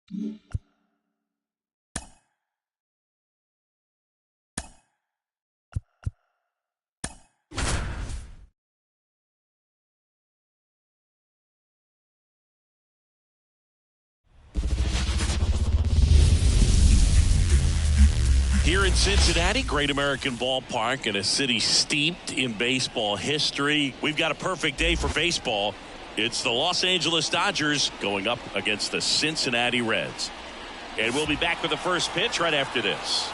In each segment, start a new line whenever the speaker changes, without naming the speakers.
Here in Cincinnati, Great American Ballpark, in a city steeped in baseball history. We've got a perfect day for baseball. It's the Los Angeles Dodgers going up against the Cincinnati Reds. And we'll be back with the first pitch right after this.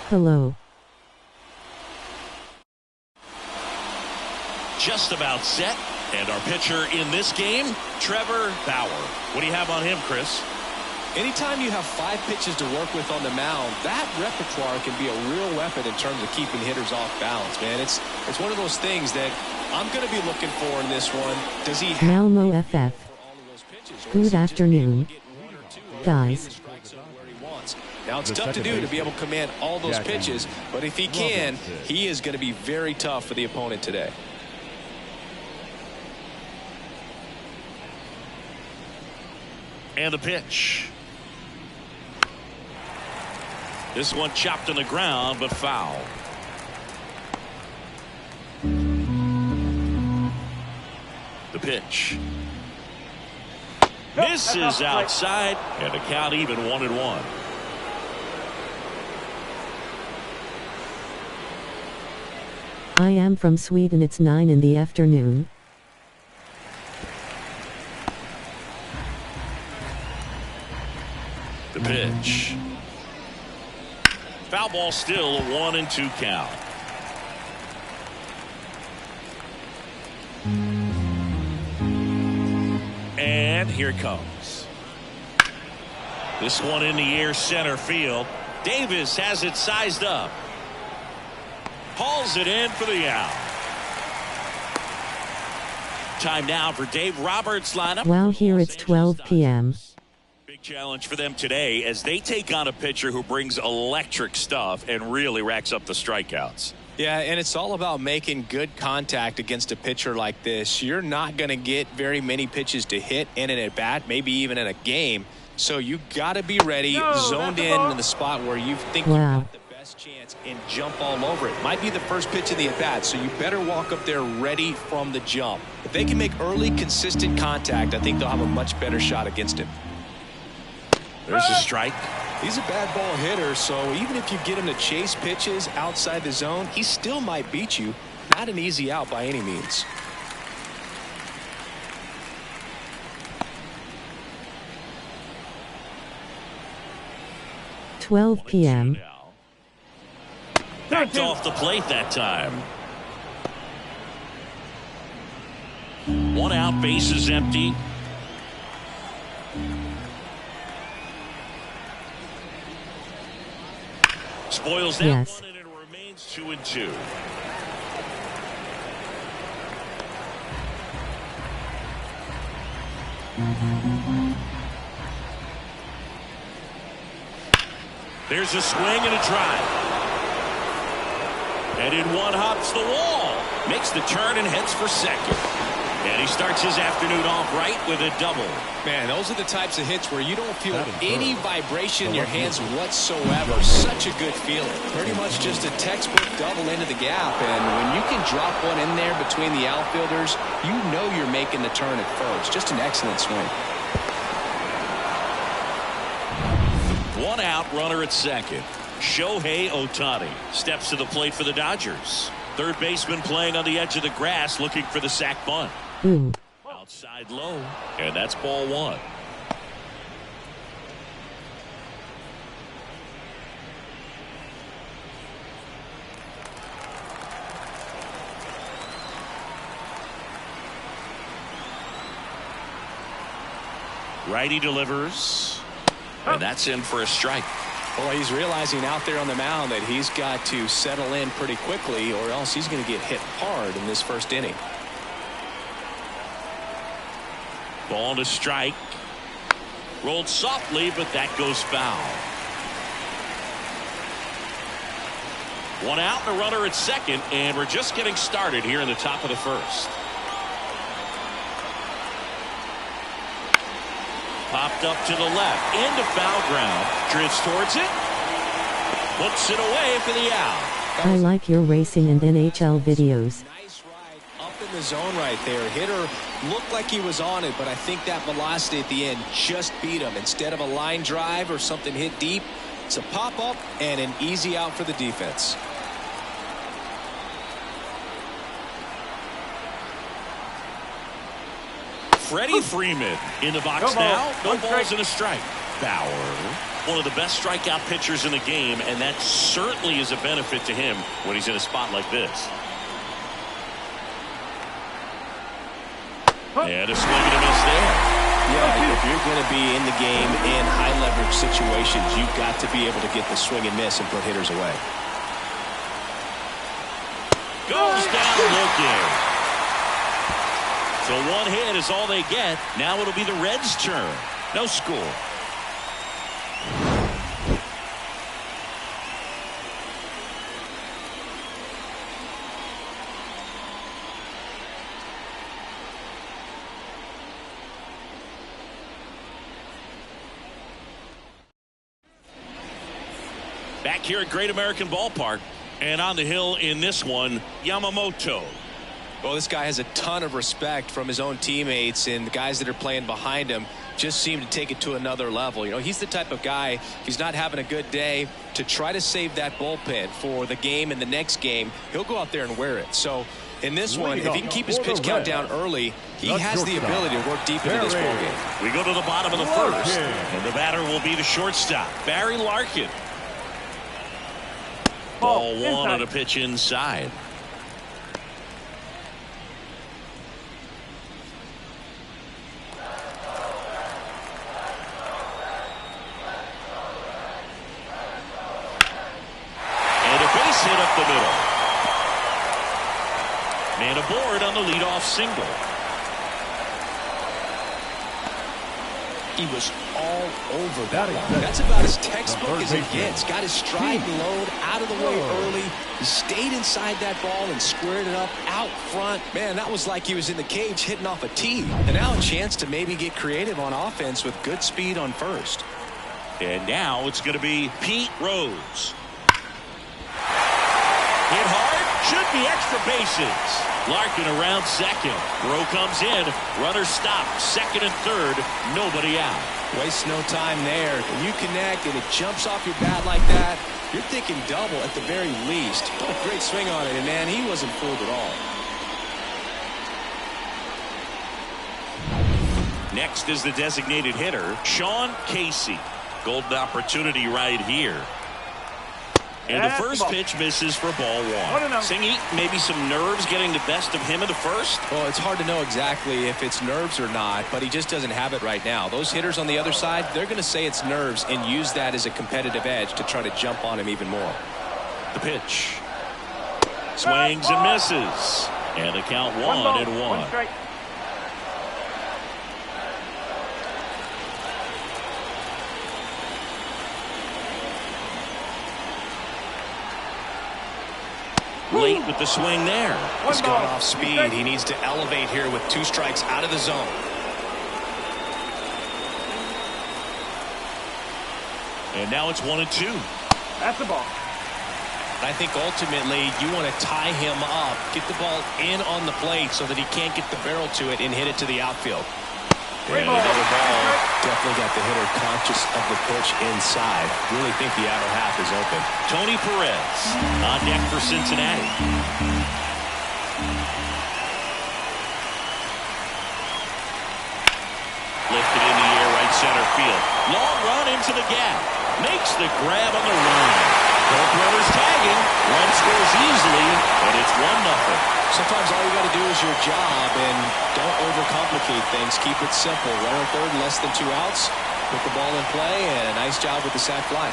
Hello.
Just about set, and our pitcher in this game, Trevor Bauer. What do you have on him, Chris?
Anytime you have 5 pitches to work with on the mound, that repertoire can be a real weapon in terms of keeping hitters off balance, man. It's one of those things that I'm going to be looking for in this one. Does he have
Malmo FF. Good afternoon, guys.
Now it's tough to do to be able to command all those pitches, but if he can, he is going to be very tough for the opponent today.
And the pitch. This one chopped on the ground, but foul. The pitch. Misses outside, and the count even 1-1.
I am from Sweden. It's 9 in the afternoon.
The pitch. Foul ball, still a 1-2 count. And here it comes. This one in the air, center field. Davis has it sized up. Hauls it in for the out. Time now for Dave Roberts' lineup.
Wow, here it's 12 p.m.
Big challenge for them today as they take on a pitcher who brings electric stuff and really racks up the strikeouts.
Yeah, and it's all about making good contact against a pitcher like this. You're not going to get very many pitches to hit in an at-bat, maybe even in a game. So you got to be ready, zoned in the spot where you think you got the best chance and jump all over it. Might be the first pitch of the at-bat, so you better walk up there ready from the jump. If they can make early, consistent contact, I think they'll have a much better shot against him.
There's a strike.
He's a bad ball hitter, so even if you get him to chase pitches outside the zone, he still might beat you. Not an easy out by any means.
(12 p.m.)
Backed off the plate that time. 1 out, bases empty. Spoils that one, and it remains 2-2. There's a swing and a drive. And in one hops the wall. Makes the turn and heads for second. And he starts his afternoon off right with a double. Man, those are the types of hits where you don't feel any vibration in your hands whatsoever. Such a good feeling. Pretty much just a textbook double into the gap. And when you can drop one in there between the outfielders, you know you're making the turn at first. Just an excellent swing. 1 out, runner at second. Shohei Ohtani steps to the plate for the Dodgers. Third baseman playing on the edge of the grass, looking for the sac bunt. Outside low, and that's ball 1. Righty delivers, and that's in for a strike. Well, he's realizing out there on the mound that he's got to settle in pretty quickly, or else he's going to get hit hard in this first inning. Ball to strike. Rolled softly, but that goes foul. One out and a runner at second, and we're just getting started here in the top of the first. Popped up to the left, into foul ground, drifts towards it, puts it away for the out.
I like your racing and NHL videos.
Nice ride up in the zone right there. Hitter looked like he was on it, but I think that velocity at the end just beat him. Instead of a line drive or something hit deep, it's a pop up and an easy out for the defense.
Freddie Freeman in the box now. No balls and a strike. Bauer, one of the best strikeout pitchers in the game, and that certainly is a benefit to him when he's in a spot like this. And a swing and a miss there.
Yeah, if you're going to be in the game in high leverage situations, you've got to be able to get the swing and miss and put hitters away.
Goes down looking. So one hit is all they get. Now it'll be the Reds' turn. No score. Back here at Great American Ballpark, and on the hill in this one, Yamamoto.
Well, this guy has a ton of respect from his own teammates, and the guys that are playing behind him just seem to take it to another level. You know, he's the type of guy, if he's not having a good day, to try to save that bullpen for the game and the next game, he'll go out there and wear it. So in this one, if he can keep his pitch count down early, he has the ability to work deep into this ballgame.
We go to the bottom of the first, and the batter will be the shortstop, Barry Larkin. Ball one on a pitch inside. Hit up the middle. Man aboard on the leadoff single. He was all over that one. That's about as textbook as it gets. Got his stride and load out of the way early. He stayed inside that ball and squared it up out front.
Man, that was like he was in the cage hitting off a tee. And now a chance to maybe get creative on offense with good speed on first.
And now it's going to be Pete Rose. Hit hard, should be extra bases. Larkin around second. Throw comes in. Runner stopped. Second and third. Nobody out.
Waste no time there. When you connect and it jumps off your bat like that, you're thinking double at the very least. What a great swing on it, and man, he wasn't fooled at all.
Next is the designated hitter, Sean Casey. Golden opportunity right here. And the first pitch misses for ball one. Singy, maybe some nerves getting the best of him in the first?
Well, it's hard to know exactly if it's nerves or not, but he just doesn't have it right now. Those hitters on the other side, they're going to say it's nerves and use that as a competitive edge to try to jump on him even more.
The pitch. Swings and misses. And the count 1-1. Late with the swing there.
He's gone off speed. He needs to elevate here with 2 strikes out of the zone.
And now it's 1-2.
That's the ball.
I think ultimately you want to tie him up, get the ball in on the plate so that he can't get the barrel to it and hit it to the outfield.
And another ball.
Definitely got the hitter conscious of the pitch inside. Really think the outer half is open.
Tony Perez on deck for Cincinnati. Lifted in the air, right center field. Long run into the gap. Makes the grab on the run. Both runners tagging. Run scores easily, and it's 1-0.
Sometimes all you got to do is your job and don't overcomplicate things. Keep it simple. Runner third, less than 2 outs. Put the ball in play, and a nice job with the sac fly.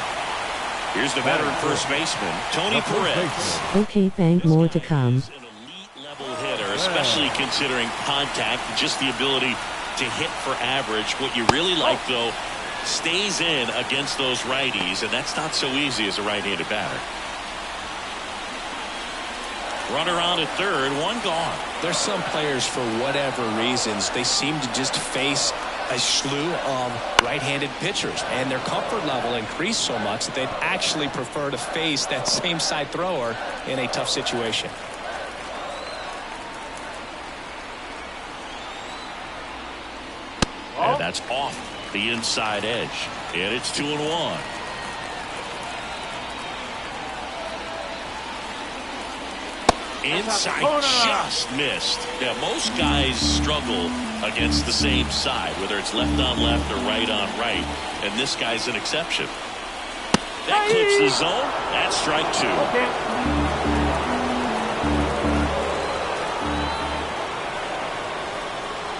Here's the veteran first baseman, Tony Perez.
Okay, thank more to come.
An elite level hitter, especially considering contact, just the ability to hit for average. What you really like, though, stays in against those righties, and that's not so easy as a right-handed batter. Runner on at third, one gone.
There's some players, for whatever reasons, they seem to just face a slew of right-handed pitchers, and their comfort level increased so much that they'd actually prefer to face that same side thrower in a tough situation.
And that's off the inside edge, and it's 2-1. Inside just missed. Yeah, most guys struggle against the same side, whether it's left on left or right on right, and this guy's an exception. That clips the zone. That's strike two.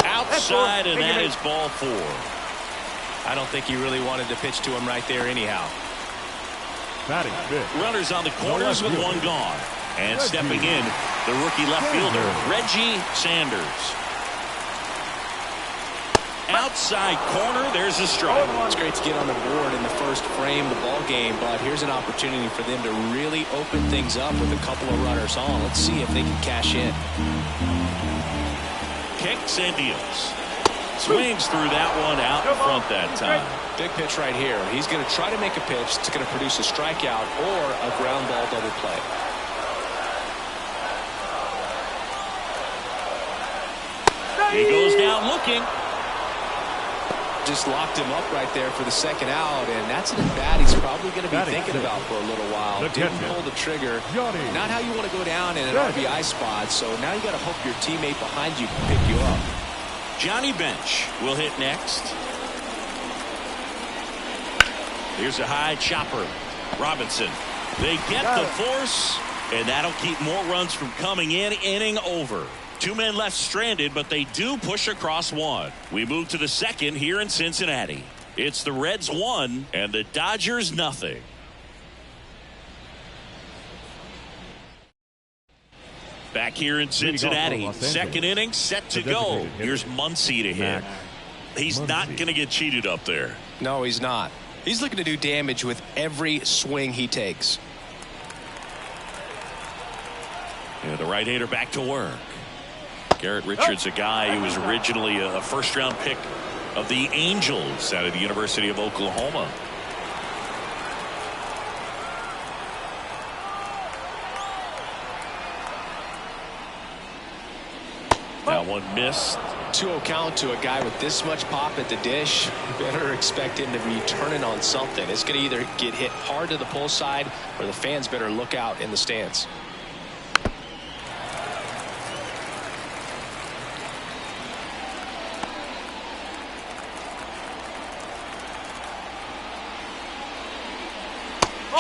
Outside, and that is ball four.
I don't think he really wanted to pitch to him right there anyhow.
Runners on the corners with one gone. And stepping in, the rookie left fielder, Reggie Sanders. Outside corner, there's a strike.
It's great to get on the board in the first frame of the ball game, but here's an opportunity for them to really open things up with a couple of runners on. Let's see if they can cash in.
Kicks and deals. Swings through that one out in front that time.
Big pitch right here. He's going to try to make a pitch that's going to produce a strikeout or a ground ball double play.
He goes down looking.
Just locked him up right there for the second out, and that's an at-bat he's probably going to be thinking about for a little while. Didn't pull the trigger. Not how you want to go down in an RBI spot, so now you got to hope your teammate behind you can pick you up.
Johnny Bench will hit next. Here's a high chopper. Robinson. They get the force, and that'll keep more runs from coming in. Inning over. Two men left stranded, but they do push across one. We move to the second here in Cincinnati. It's the Reds 1 and the Dodgers nothing. Back here in Cincinnati, second inning set to go. Here's Muncy to hit. He's not going to get cheated up there.
No, he's not. He's looking to do damage with every swing he takes.
And the right-hander back to work. Garrett Richards, a guy who was originally a first-round pick of the Angels out of the University of Oklahoma. That one missed.
2-0 count to a guy with this much pop at the dish. You better expect him to be turning on something. It's going to either get hit hard to the pull side, or the fans better look out in the stands.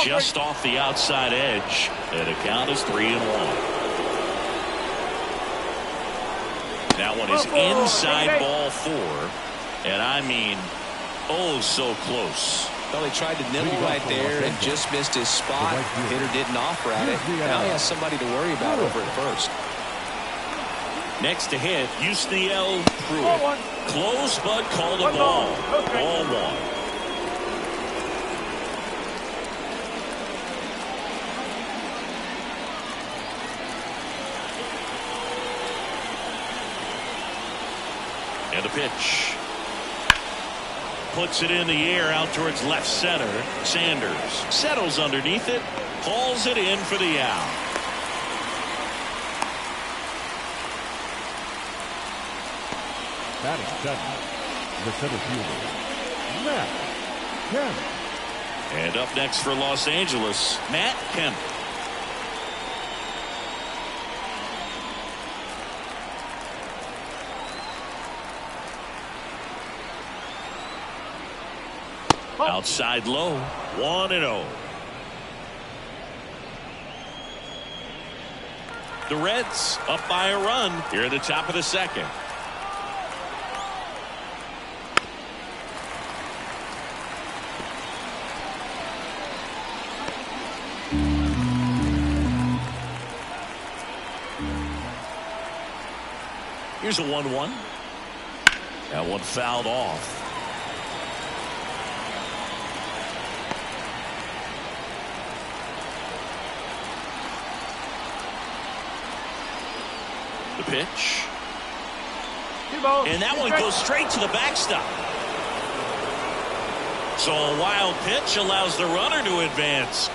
Just off the outside edge, and the count is 3-1. That one is inside ball four, and I mean, oh, so close.
Well, he tried to nibble right there and just missed his spot. The hitter didn't offer at it. Now he has somebody to worry about over at first.
Next to hit, Yusniel Pruitt. Close, but called a ball. Ball one. And the pitch. Puts it in the air out towards left center. Sanders settles underneath it. Hauls it in for the out.
Batting second, the center fielder, Matt Kemp.
And up next for Los Angeles, Matt Kemp. Outside low, 1-0. The Reds up by a run here at the top of the second. Here's a 1-1. That one fouled off. The pitch. And that one goes straight to the backstop. So a wild pitch allows the runner to advance.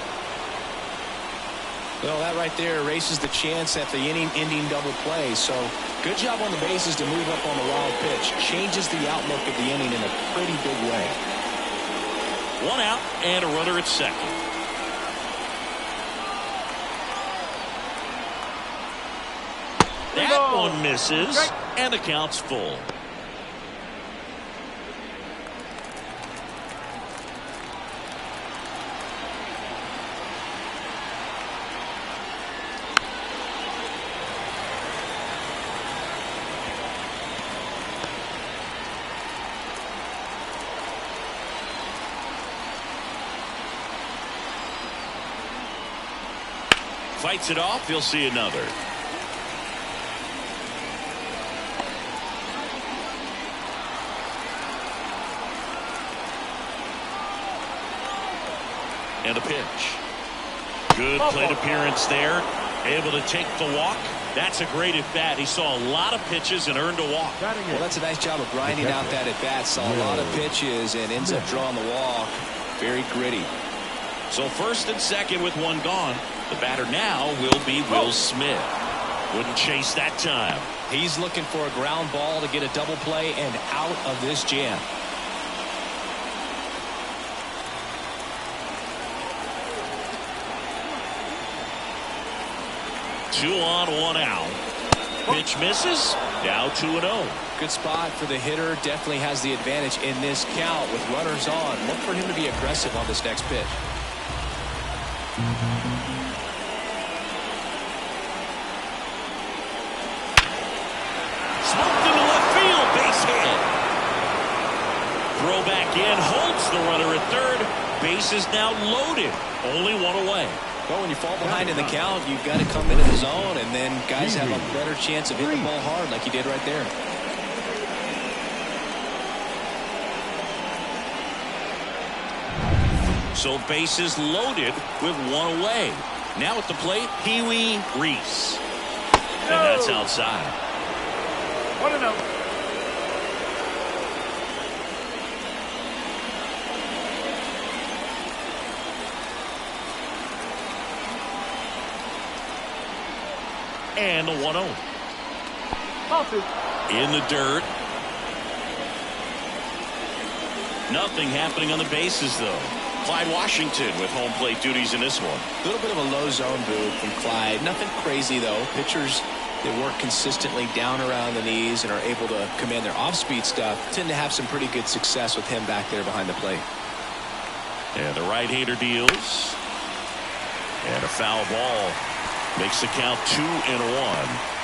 Well, that right there erases the chance at the inning-ending double play. So good job on the bases to move up on the wild pitch. Changes the outlook of the inning in a pretty big way.
One out and a runner at second. That one misses, and the count's full. Fights it off. He'll see another. And a pitch. Good plate appearance there. Able to take the walk. That's a great at bat. He saw a lot of pitches and earned a walk.
Well, that's a nice job of grinding out that at bat. Saw a lot of pitches and ends up drawing the walk. Very gritty.
So first and second with one gone. The batter now will be Will Smith. Wouldn't chase that time.
He's looking for a ground ball to get a double play and out of this jam.
Two on, one out. Pitch misses. Now 2-0.
Good spot for the hitter. Definitely has the advantage in this count with runners on. Look for him to be aggressive on this next pitch.
Smoked into left field. Base hit. Throw back in. Holds the runner at third. Base is now loaded. Only one away.
Well, when you fall behind in the count, you've got to come into the zone, and then guys have a better chance of hitting the ball hard like you did right there.
So bases loaded with one away. Now at the plate, Pee Wee Reese. And that's outside.
1-0.
And the 1-0. In the dirt. Nothing happening on the bases, though. Clyde Washington with home plate duties in this one.
A little bit of a low zone move from Clyde. Nothing crazy, though. Pitchers, they work consistently down around the knees and are able to command their off-speed stuff. Tend to have some pretty good success with him back there behind the plate.
And the right-hander deals. And a foul ball. Makes the count 2-1.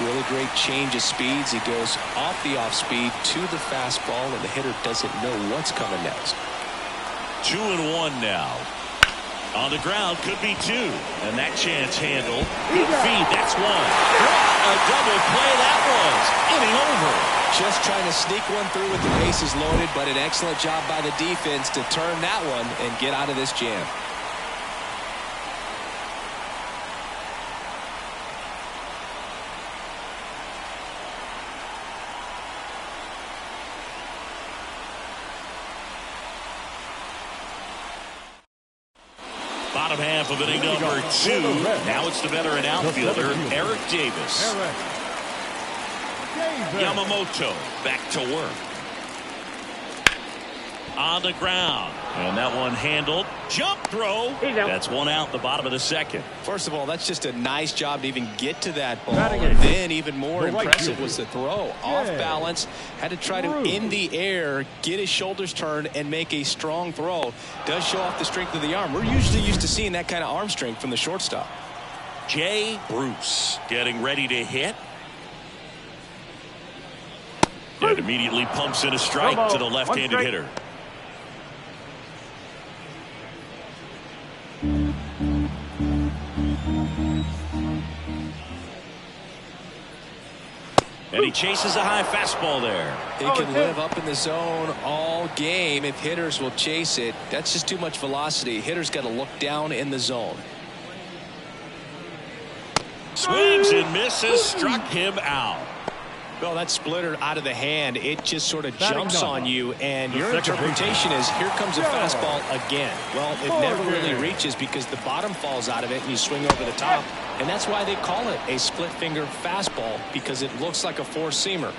Really great change of speeds. He goes off the off-speed to the fastball, and the hitter doesn't know what's coming next.
2-1 now. On the ground, could be two. And that chance handled. Good feed, that's one. What a double play that was. Inning over.
Just trying to sneak one through with the bases loaded, but an excellent job by the defense to turn that one and get out of this jam.
Bottom half of inning number 2. Now it's the veteran outfielder, Eric Davis. Yamamoto back to work. On the ground. And that one handled. Jump throw. That's one out, the bottom of the second.
First of all, that's just a nice job to even get to that ball. And then even more impressive was the throw. Off balance. Had to try to, in the air, get his shoulders turned and make a strong throw. Does show off the strength of the arm. We're usually used to seeing that kind of arm strength from the shortstop.
Jay Bruce getting ready to hit. And immediately pumps in a strike to the left-handed hitter. And he chases a high fastball there.
He can live up in the zone all game if hitters will chase it. That's just too much velocity. Hitters got to look down in the zone.
Swings Swings and misses. Struck him out.
Well, that splitter out of the hand, it just sort of jumps on you, and your
second
interpretation is, here comes a fastball again. Well, it never really reaches because the bottom falls out of it, and you swing over the top. And that's why they call it a split-finger fastball, because it looks like a four-seamer.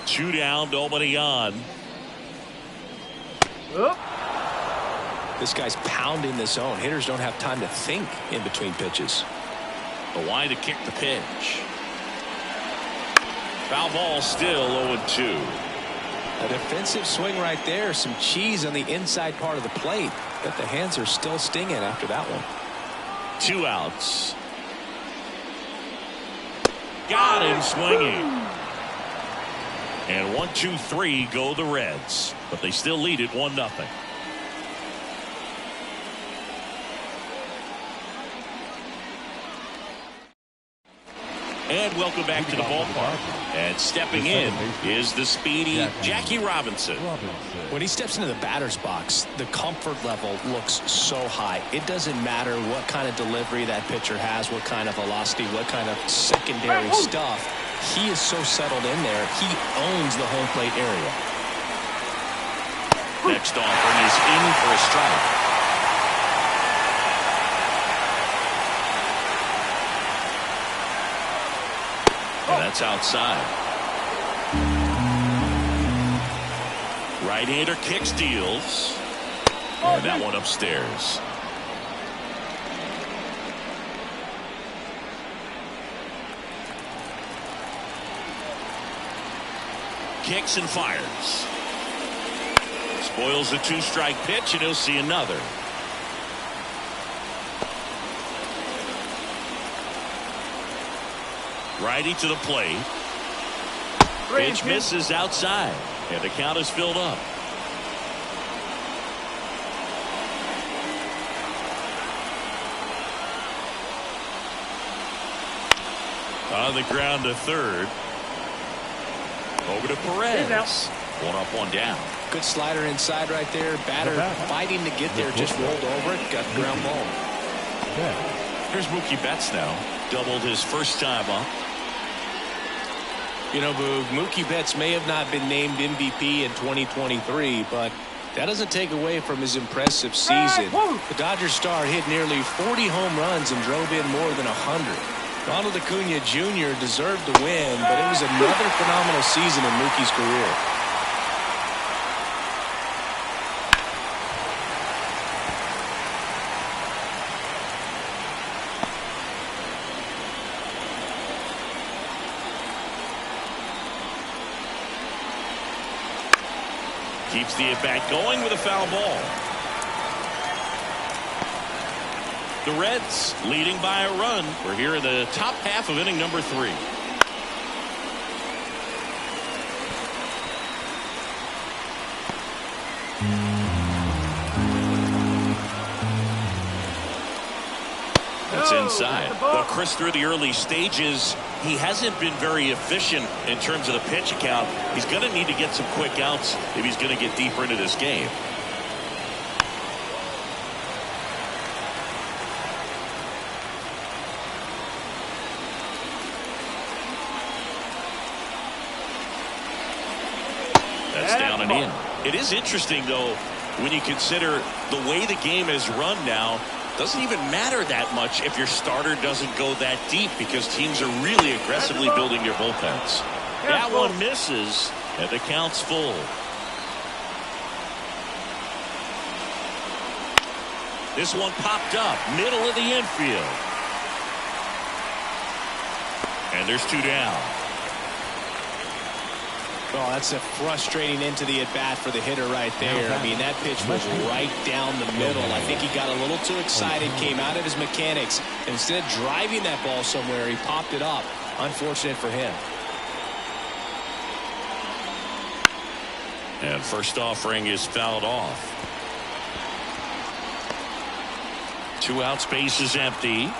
Two down, nobody on.
This guy's pounding the zone. Hitters don't have time to think in between pitches.
The line to kick the pitch. Foul ball, still 0-2.
A defensive swing right there. Some cheese on the inside part of the plate. But the hands are still stinging after that one.
2 outs. Got him swinging. And 1, 2, 3 go the Reds. But they still lead it 1-0. And welcome back to the ballpark. And stepping in is the speedy Jackie Robinson.
When he steps into the batter's box, the comfort level looks so high. It doesn't matter what kind of delivery that pitcher has, what kind of velocity, what kind of secondary stuff. He is so settled in there. He owns the home plate area.
Next offering is in for a strike. And that's outside. Right-hander kicks, deals. And that one upstairs. Kicks and fires. Spoils the 2-strike pitch, and he'll see another. Righty to the plate. Pitch misses outside, and the count is filled up. On the ground to third. Over to Perez. 1 up, 1 down.
Good slider inside right there. Batter fighting to get there, just rolled over it, got the ground ball.
Here's Mookie Betts now. Doubled his first time up.
You know, Boog, Mookie Betts may have not been named MVP in 2023, but that doesn't take away from his impressive season. The Dodgers star hit nearly 40 home runs and drove in more than 100. Ronald Acuna Jr. deserved the win, but it was another phenomenal season in Mookie's career.
Keeps the at-bat going with a foul ball. The Reds leading by a run. We're here in the top half of inning number 3. That's inside. Well, Chris, through the early stages, he hasn't been very efficient in terms of the pitch count. He's going to need to get some quick outs if he's going to get deeper into this game. That's down and in. It is interesting, though, when you consider the way the game is run now. Doesn't even matter that much if your starter doesn't go that deep, because teams are really aggressively building their bullpens. That one misses, and the count's full. This one popped up, middle of the infield. And there's 2 down.
Well, that's a frustrating end to the at-bat for the hitter right there. I mean, that pitch was right down the middle. I think he got a little too excited, came out of his mechanics. Instead of driving that ball somewhere, he popped it up. Unfortunate for him.
And first offering is fouled off. 2 out, space is empty.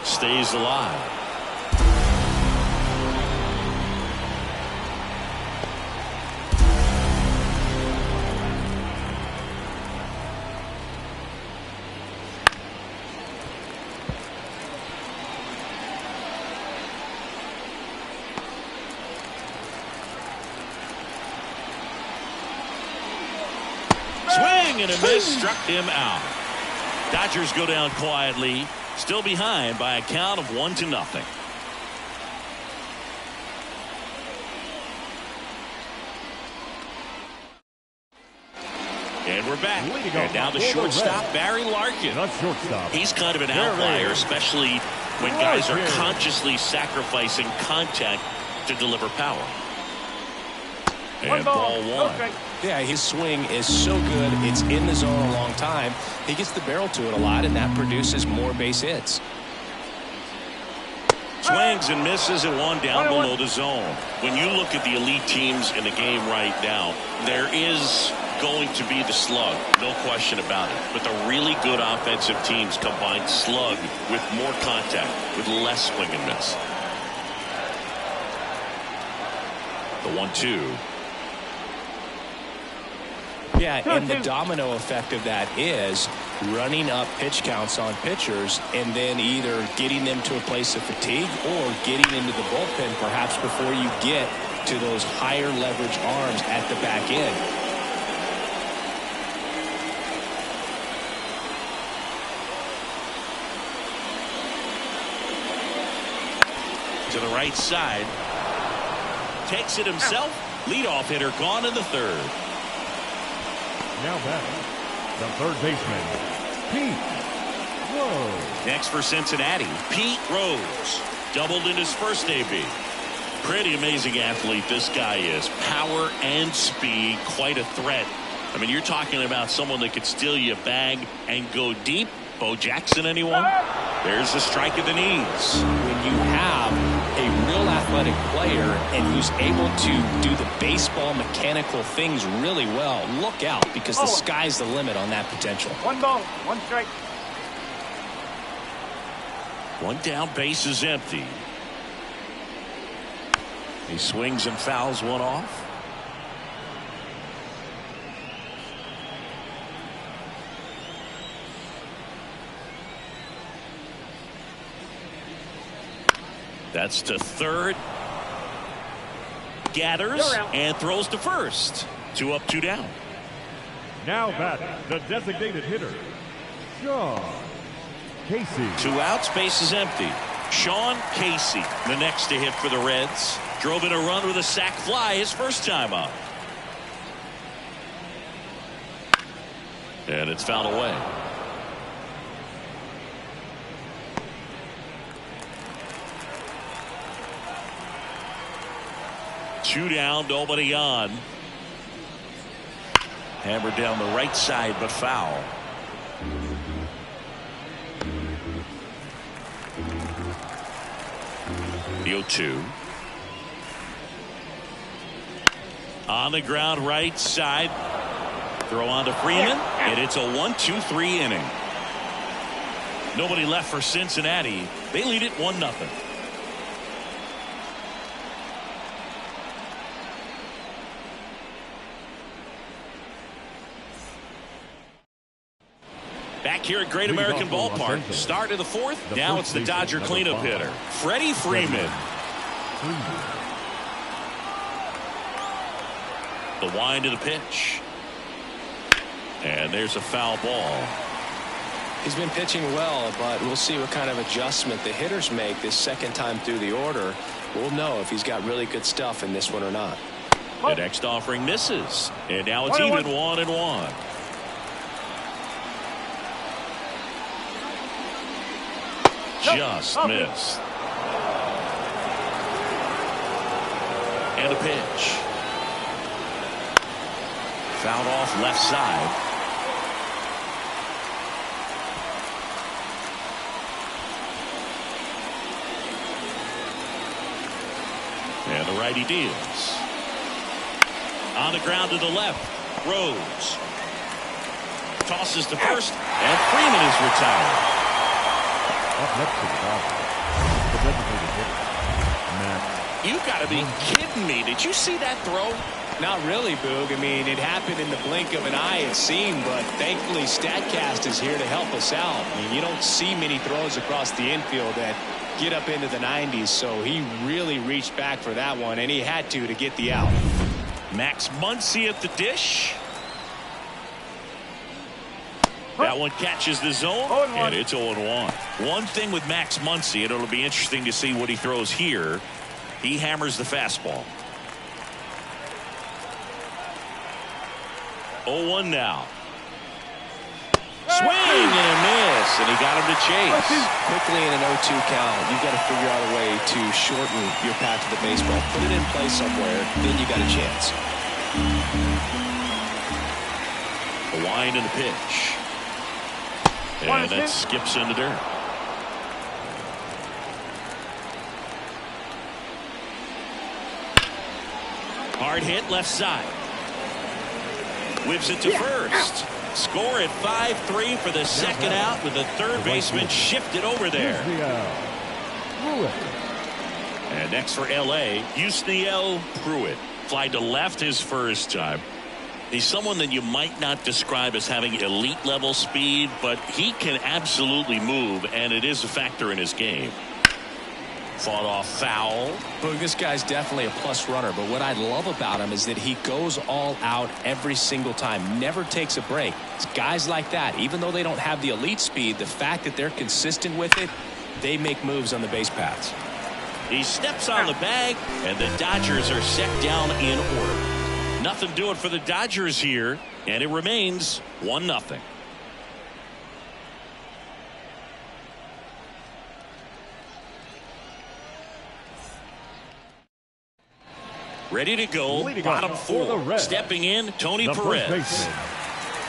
Stays alive. Swing and a miss, struck him out. Dodgers go down quietly, still behind by a count of 1-0. And we're back. And now the shortstop, Barry Larkin. He's kind of an outlier, especially when guys are consciously sacrificing contact to deliver power. And ball one.
Yeah, his swing is so good. It's in the zone a long time. He gets the barrel to it a lot, and that produces more base hits.
Swings and misses at one down below the zone. When you look at the elite teams in the game right now, there is going to be the slug, no question about it. But the really good offensive teams combine slug with more contact, with less swing and miss. The 1-2.
Yeah, and the domino effect of that is running up pitch counts on pitchers and then either getting them to a place of fatigue or getting into the bullpen perhaps before you get to those higher leverage arms at the back end.
To the right side. Takes it himself. Leadoff hitter gone in the third.
Now batting, the third baseman, Pete Rose.
Next for Cincinnati, Pete Rose. Doubled in his first AB. Pretty amazing athlete this guy is. Power and speed, quite a threat. I mean, you're talking about someone that could steal you a bag and go deep. Bo Jackson, anyone? There's a strike at the knees.
When you have a real athletic player and who's able to do the baseball mechanical things really well, look out, because the sky's the limit on that potential.
1 ball, 1 strike.
One down, base is empty. He swings and fouls one off. That's to third. Gathers and throws to first. 2 up, 2 down.
Now batting, the designated hitter, Sean Casey.
2 outs, base is empty. Sean Casey, the next to hit for the Reds. Drove in a run with a sac fly his first time up. And it's fouled away. Two down, nobody on. Hammered down the right side, but foul. The 0-2. On the ground, right side. Throw on to Freeman, and it's a 1-2-3 inning. Nobody left for Cincinnati. They lead it 1-0. Back here at Great American Ballpark. Start of the fourth. Now it's the Dodger cleanup hitter, Freddie Freeman. The wind of the pitch. And there's a foul ball.
He's been pitching well, but we'll see what kind of adjustment the hitters make this second time through the order. We'll know if he's got really good stuff in this one or not.
The next offering misses. And now it's even 1-1. Just missed. And a pitch. Fouled off left side. And the righty deals. On the ground to the left. Rose. tosses to first, and Freeman is retired.
Up next to the Dodgers, the designated hitter, Matt.
You got to be kidding me. Did you see that throw?
Not really, Boog. I mean, it happened in the blink of an eye, it seemed, but thankfully StatCast is here to help us out. I mean, you don't see many throws across the infield that get up into the 90s, so he really reached back for that one, and he had to get the out.
Max Muncy at the dish. That one catches the zone, and it's 0-1. One thing with Max Muncy, and it'll be interesting to see what he throws here. He hammers the fastball. 0-1 now. Swing and a miss, and he got him to chase.
Quickly in an 0-2 count, you've got to figure out a way to shorten your path to the baseball. Put it in play somewhere, then you got a chance.
The wind and the pitch. And that skips in the dirt. Hard hit left side. Whips it to first. Score at 5-3 for the second out with the third baseman shifted over there. And next for L.A., Yusniel Pruitt. Fly to left his first time. He's someone that you might not describe as having elite level speed, but he can absolutely move, and it is a factor in his game. Fought off foul.
Boog, this guy's definitely a plus runner, but what I love about him is that he goes all out every single time, never takes a break. It's guys like that, even though they don't have the elite speed, the fact that they're consistent with it, they make moves on the base paths.
He steps on the bag, and the Dodgers are set down in order. Nothing doing for the Dodgers here, and it remains 1-0. Ready to go, bottom four. Stepping in, Tony Perez.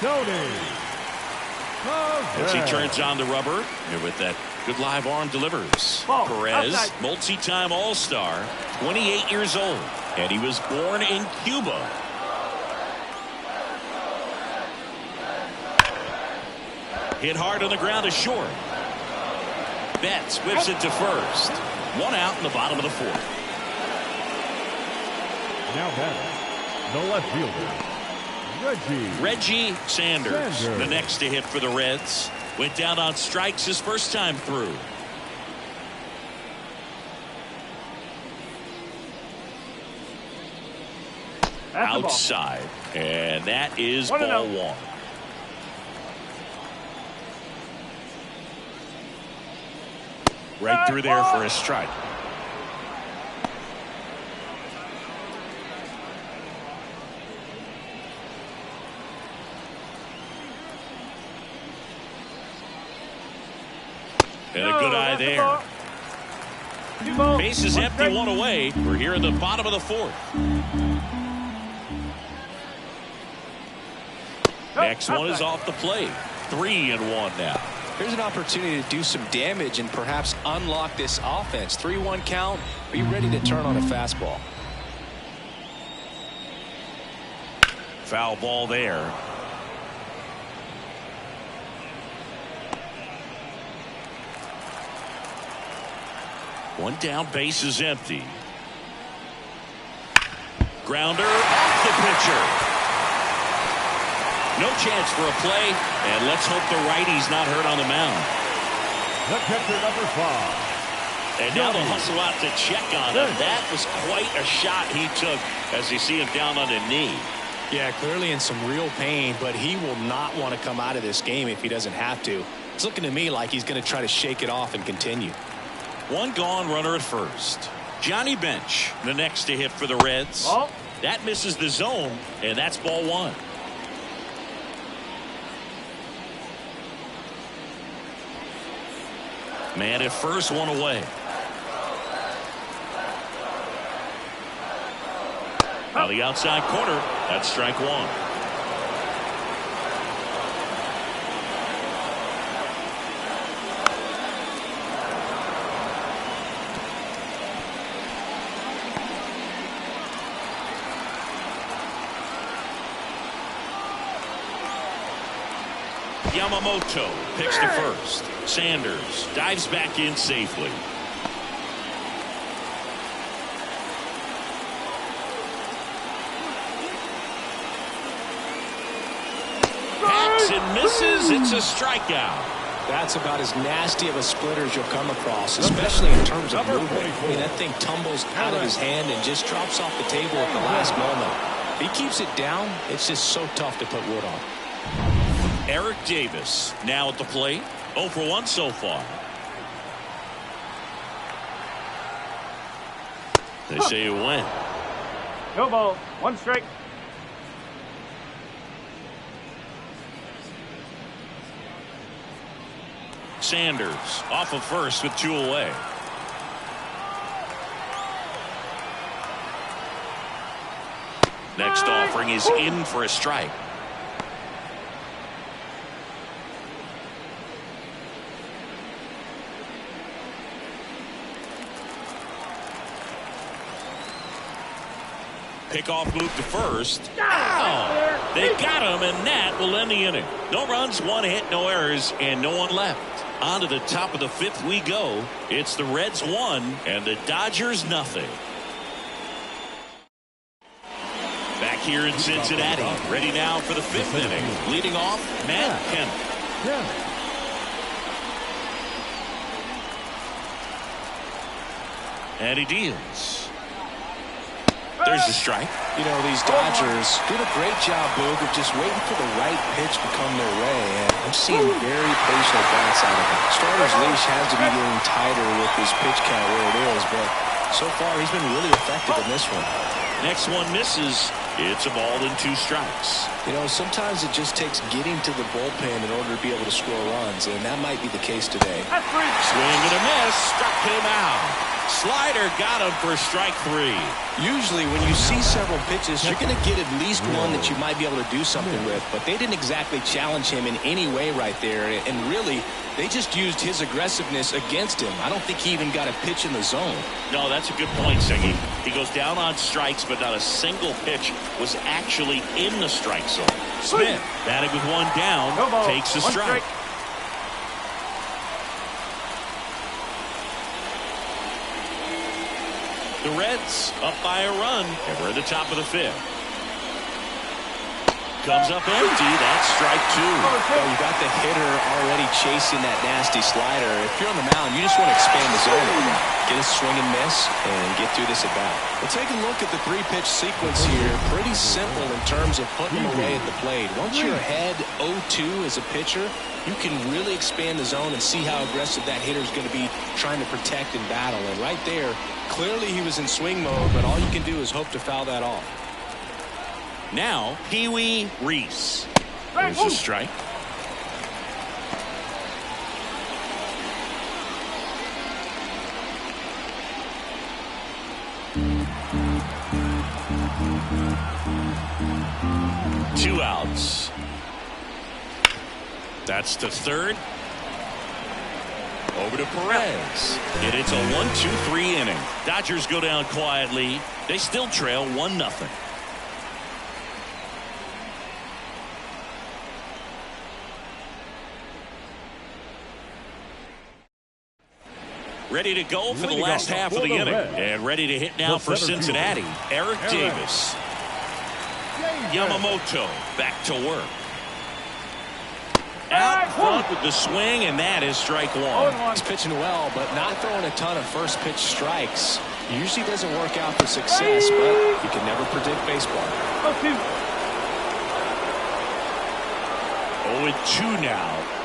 Tony.
As he turns on the rubber, and with that good live arm delivers. Perez, multi-time All-Star, 28 years old, and he was born in Cuba. Hit hard on the ground to short. Betts whips it to first. One out in the bottom of the fourth.
Now batting, the left fielder,
Reggie Sanders, the next to hit for the Reds. Went down on strikes his first time through. Outside, and that is ball one. Right through there for a strike. And a good eye there. Base is empty, one away. We're here in the bottom of the fourth. Next one is off the plate. 3-1 now.
Here's an opportunity to do some damage and perhaps unlock this offense. 3-1 count. Be ready to turn on a fastball.
Foul ball there. One down, base is empty. Grounder off the pitcher. No chance for a play, and let's hope the righty's not hurt on the mound.
The catcher, number 5.
And now they'll hustle out to check on him. That was quite a shot he took as you see him down on the knee.
Yeah, clearly in some real pain, but he will not want to come out of this game if he doesn't have to. It's looking to me like he's going to try to shake it off and continue.
One gone, runner at first. Johnny Bench, the next to hit for the Reds. That misses the zone, and that's ball one. Man at first, one away. On the outside corner, that's strike one. Yamamoto picks to first. Sanders dives back in safely. Hacks and misses. It's a strikeout.
That's about as nasty of a splitter as you'll come across, especially in terms of movement. I mean, that thing tumbles out of his hand and just drops off the table at the last moment. If he keeps it down, it's just so tough to put wood on.
Eric Davis now at the plate. 0 for 1 so far. They say you win.
No ball. 1 strike.
Sanders off of first with 2 away. Next offering is in for a strike. Pickoff move to first. Ow! They got him, and that will end the inning. No runs, 1 hit, no errors, and no one left. On to the top of the 5th we go. It's the Reds 1 and the Dodgers nothing. Back here in Cincinnati, ready now for the 5th inning. Leading off, Matt Kemp. And he deals. There's the strike.
You know, these Dodgers did a great job, Boog, of just waiting for the right pitch to come their way. And I'm seeing very patient bats out of him. Starter's leash has to be getting tighter with his pitch count where it is, but so far he's been really effective in this one.
Next one misses. It's a ball and 2 strikes.
You know, sometimes it just takes getting to the bullpen in order to be able to score runs, and that might be the case today.
Swing and a miss. Struck him out. Slider got him for strike 3.
Usually when you see several pitches, you're going to get at least one that you might be able to do something with, but they didn't exactly challenge him in any way right there, and really they just used his aggressiveness against him. I don't think he even got a pitch in the zone.
No, that's a good point, Siggy. He goes down on strikes, but not a single pitch was actually in the strike zone. Smith, batting with 1 down, takes a strike. The Reds up by a run, and we're at the top of the 5th. Comes up empty. That's strike 2.
Well, you got the hitter already chasing that nasty slider. If you're on the mound, you just want to expand the zone. Get a swing and miss and get through this at bat. Well, take a look at the 3-pitch sequence here. Pretty simple in terms of putting them away at the plate. Once you're ahead 0-2 as a pitcher, you can really expand the zone and see how aggressive that hitter is going to be trying to protect and battle. And right there, clearly he was in swing mode, but all you can do is hope to foul that off.
Now, Pee Wee Reese. There's a strike. Two outs. That's the 3rd. Over to Perez. And it's a 1-2-3 inning. Dodgers go down quietly. They still trail 1-0. Ready to go for the last half of the inning. And ready to hit now for Cincinnati. Eric Davis. Yamamoto back to work. Out front with the swing, and that is strike 1.
He's pitching well, but not throwing a ton of first pitch strikes. Usually doesn't work out for success, but you can never predict baseball.
0-2 now.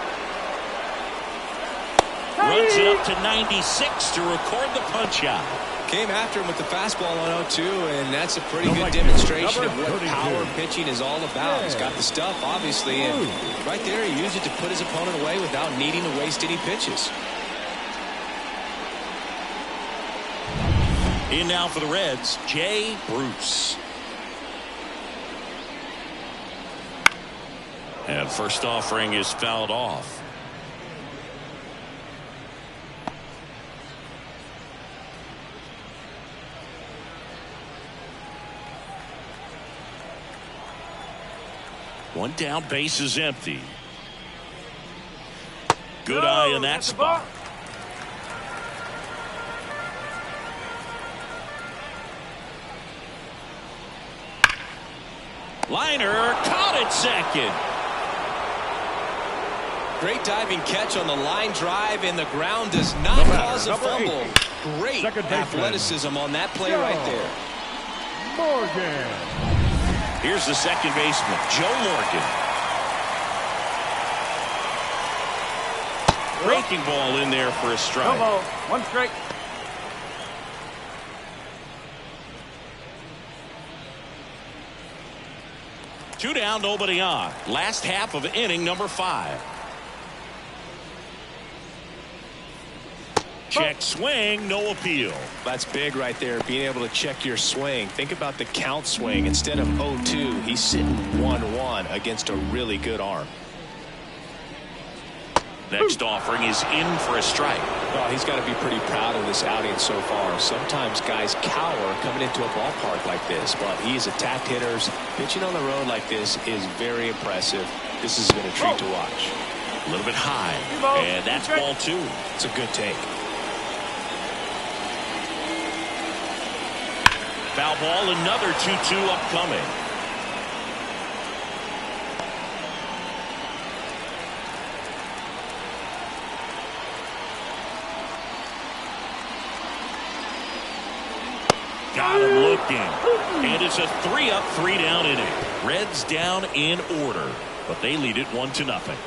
Runs it up to 96 to record the punch out.
Came after him with the fastball on 0-2, and that's a pretty good demonstration of what power pitching is all about. He's got the stuff, obviously, and right there he used it to put his opponent away without needing to waste any pitches.
In now for the Reds, Jay Bruce. And first offering is fouled off. One down, base is empty. Good eye in that spot. Liner caught it second.
Great diving catch on the line drive, and the ground does not cause a fumble. Great athleticism on that play right there.
Morgan.
Here's the second baseman, Joe Morgan. Breaking ball in there for a strike.
No ball. 1 strike.
Two down, nobody on. Last half of inning number 5. Check swing, no appeal.
That's big right there, being able to check your swing. Think about the count swing. Instead of 0-2, he's sitting 1-1 against a really good arm.
Next offering is in for a strike.
Well, he's got to be pretty proud of this outing so far. Sometimes guys cower coming into a ballpark like this, but he's attacked hitters. Pitching on the road like this is very impressive. This has been a treat to watch.
A little bit high, and that's ball 2.
It's a good take.
Foul ball, another 2-2 upcoming. Got him looking. And it's a 3-up, 3-down inning. Reds down in order, but they lead it 1-0.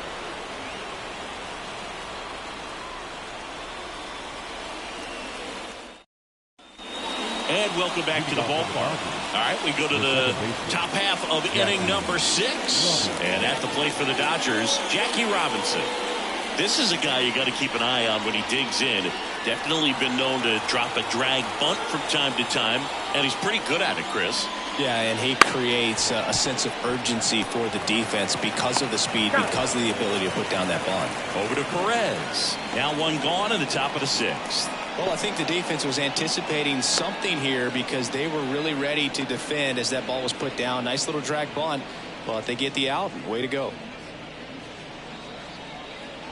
And welcome back to the ballpark. All right, we go to the top half of inning number 6. And at the plate for the Dodgers, Jackie Robinson. This is a guy you got to keep an eye on when he digs in. Definitely been known to drop a drag bunt from time to time, and he's pretty good at it, Chris.
Yeah, and he creates a sense of urgency for the defense because of the speed, because of the ability to put down that bunt.
Over to Perez. Now 1 gone in the top of the 6th.
Well, I think the defense was anticipating something here because they were really ready to defend as that ball was put down. Nice little drag bunt, but they get the out. Way to go.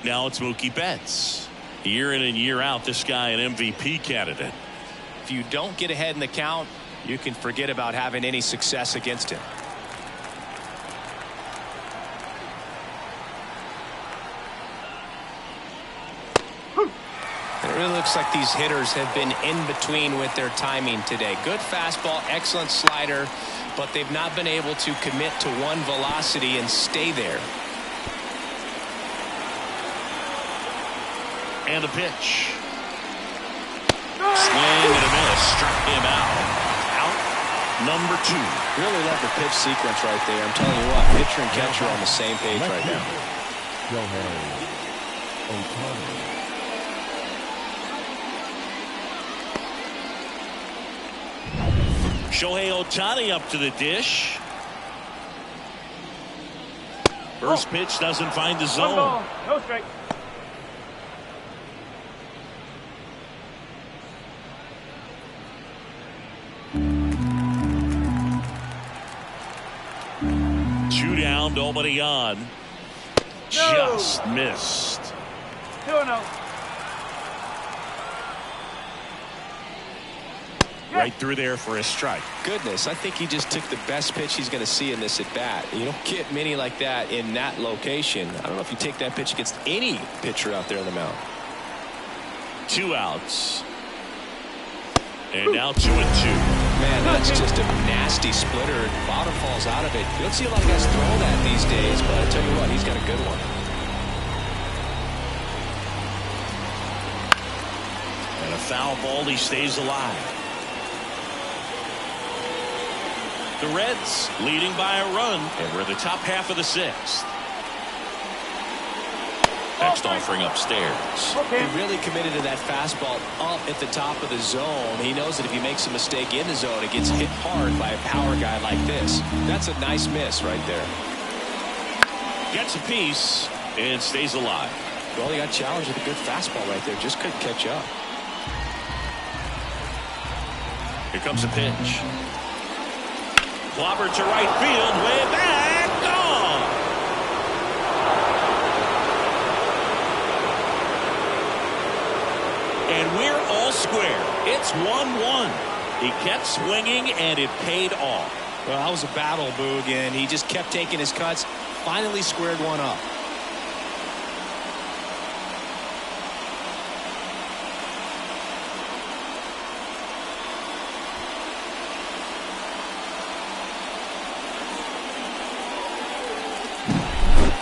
Now it's Mookie Betts. Year in and year out, this guy an MVP candidate.
If you don't get ahead in the count, you can forget about having any success against him. And it really looks like these hitters have been in between with their timing today. Good fastball, excellent slider, but they've not been able to commit to one velocity and stay there.
And a pitch. Swing and a miss. Struck him out. Out number 2.
Really love the pitch sequence right there. I'm telling you what, pitcher and catcher are on the same page right now.
Shohei Ohtani up to the dish. First pitch doesn't find the zone.
1 ball. No strike.
Nobody on. Just missed.
2-0.
Right through there for a strike.
Goodness, I think he just took the best pitch he's going to see in this at bat. You don't get many like that in that location. I don't know if you take that pitch against any pitcher out there on the mound.
2 outs. And now 2-2.
Man, that's just a nasty splitter. Bottom falls out of it. You don't see a lot of guys throw that these days, but I tell you what, he's got a good one.
And a foul ball, he stays alive. The Reds leading by a run, and we're in the top half of the 6th. Next offering upstairs.
He really committed to that fastball up at the top of the zone. He knows that if he makes a mistake in the zone, it gets hit hard by a power guy like this. That's a nice miss right there.
Gets a piece and stays alive.
Well, he got challenged with a good fastball right there. Just couldn't catch up.
Here comes a pitch. Clobber to right field, way back, gone. It's 1-1. He kept swinging, and it paid off.
Well, that was a battle, Boog, and he just kept taking his cuts. Finally squared one up.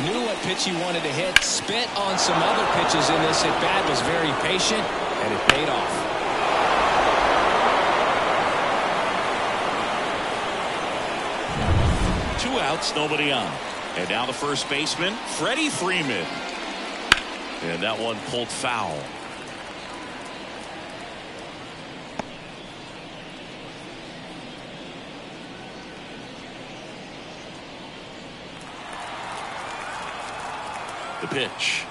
Knew what pitch he wanted to hit. Spent on some other pitches in this at bat. Was very patient, and it paid off.
Two outs, nobody on. And now the first baseman, Freddie Freeman. And that one pulled foul. The pitch.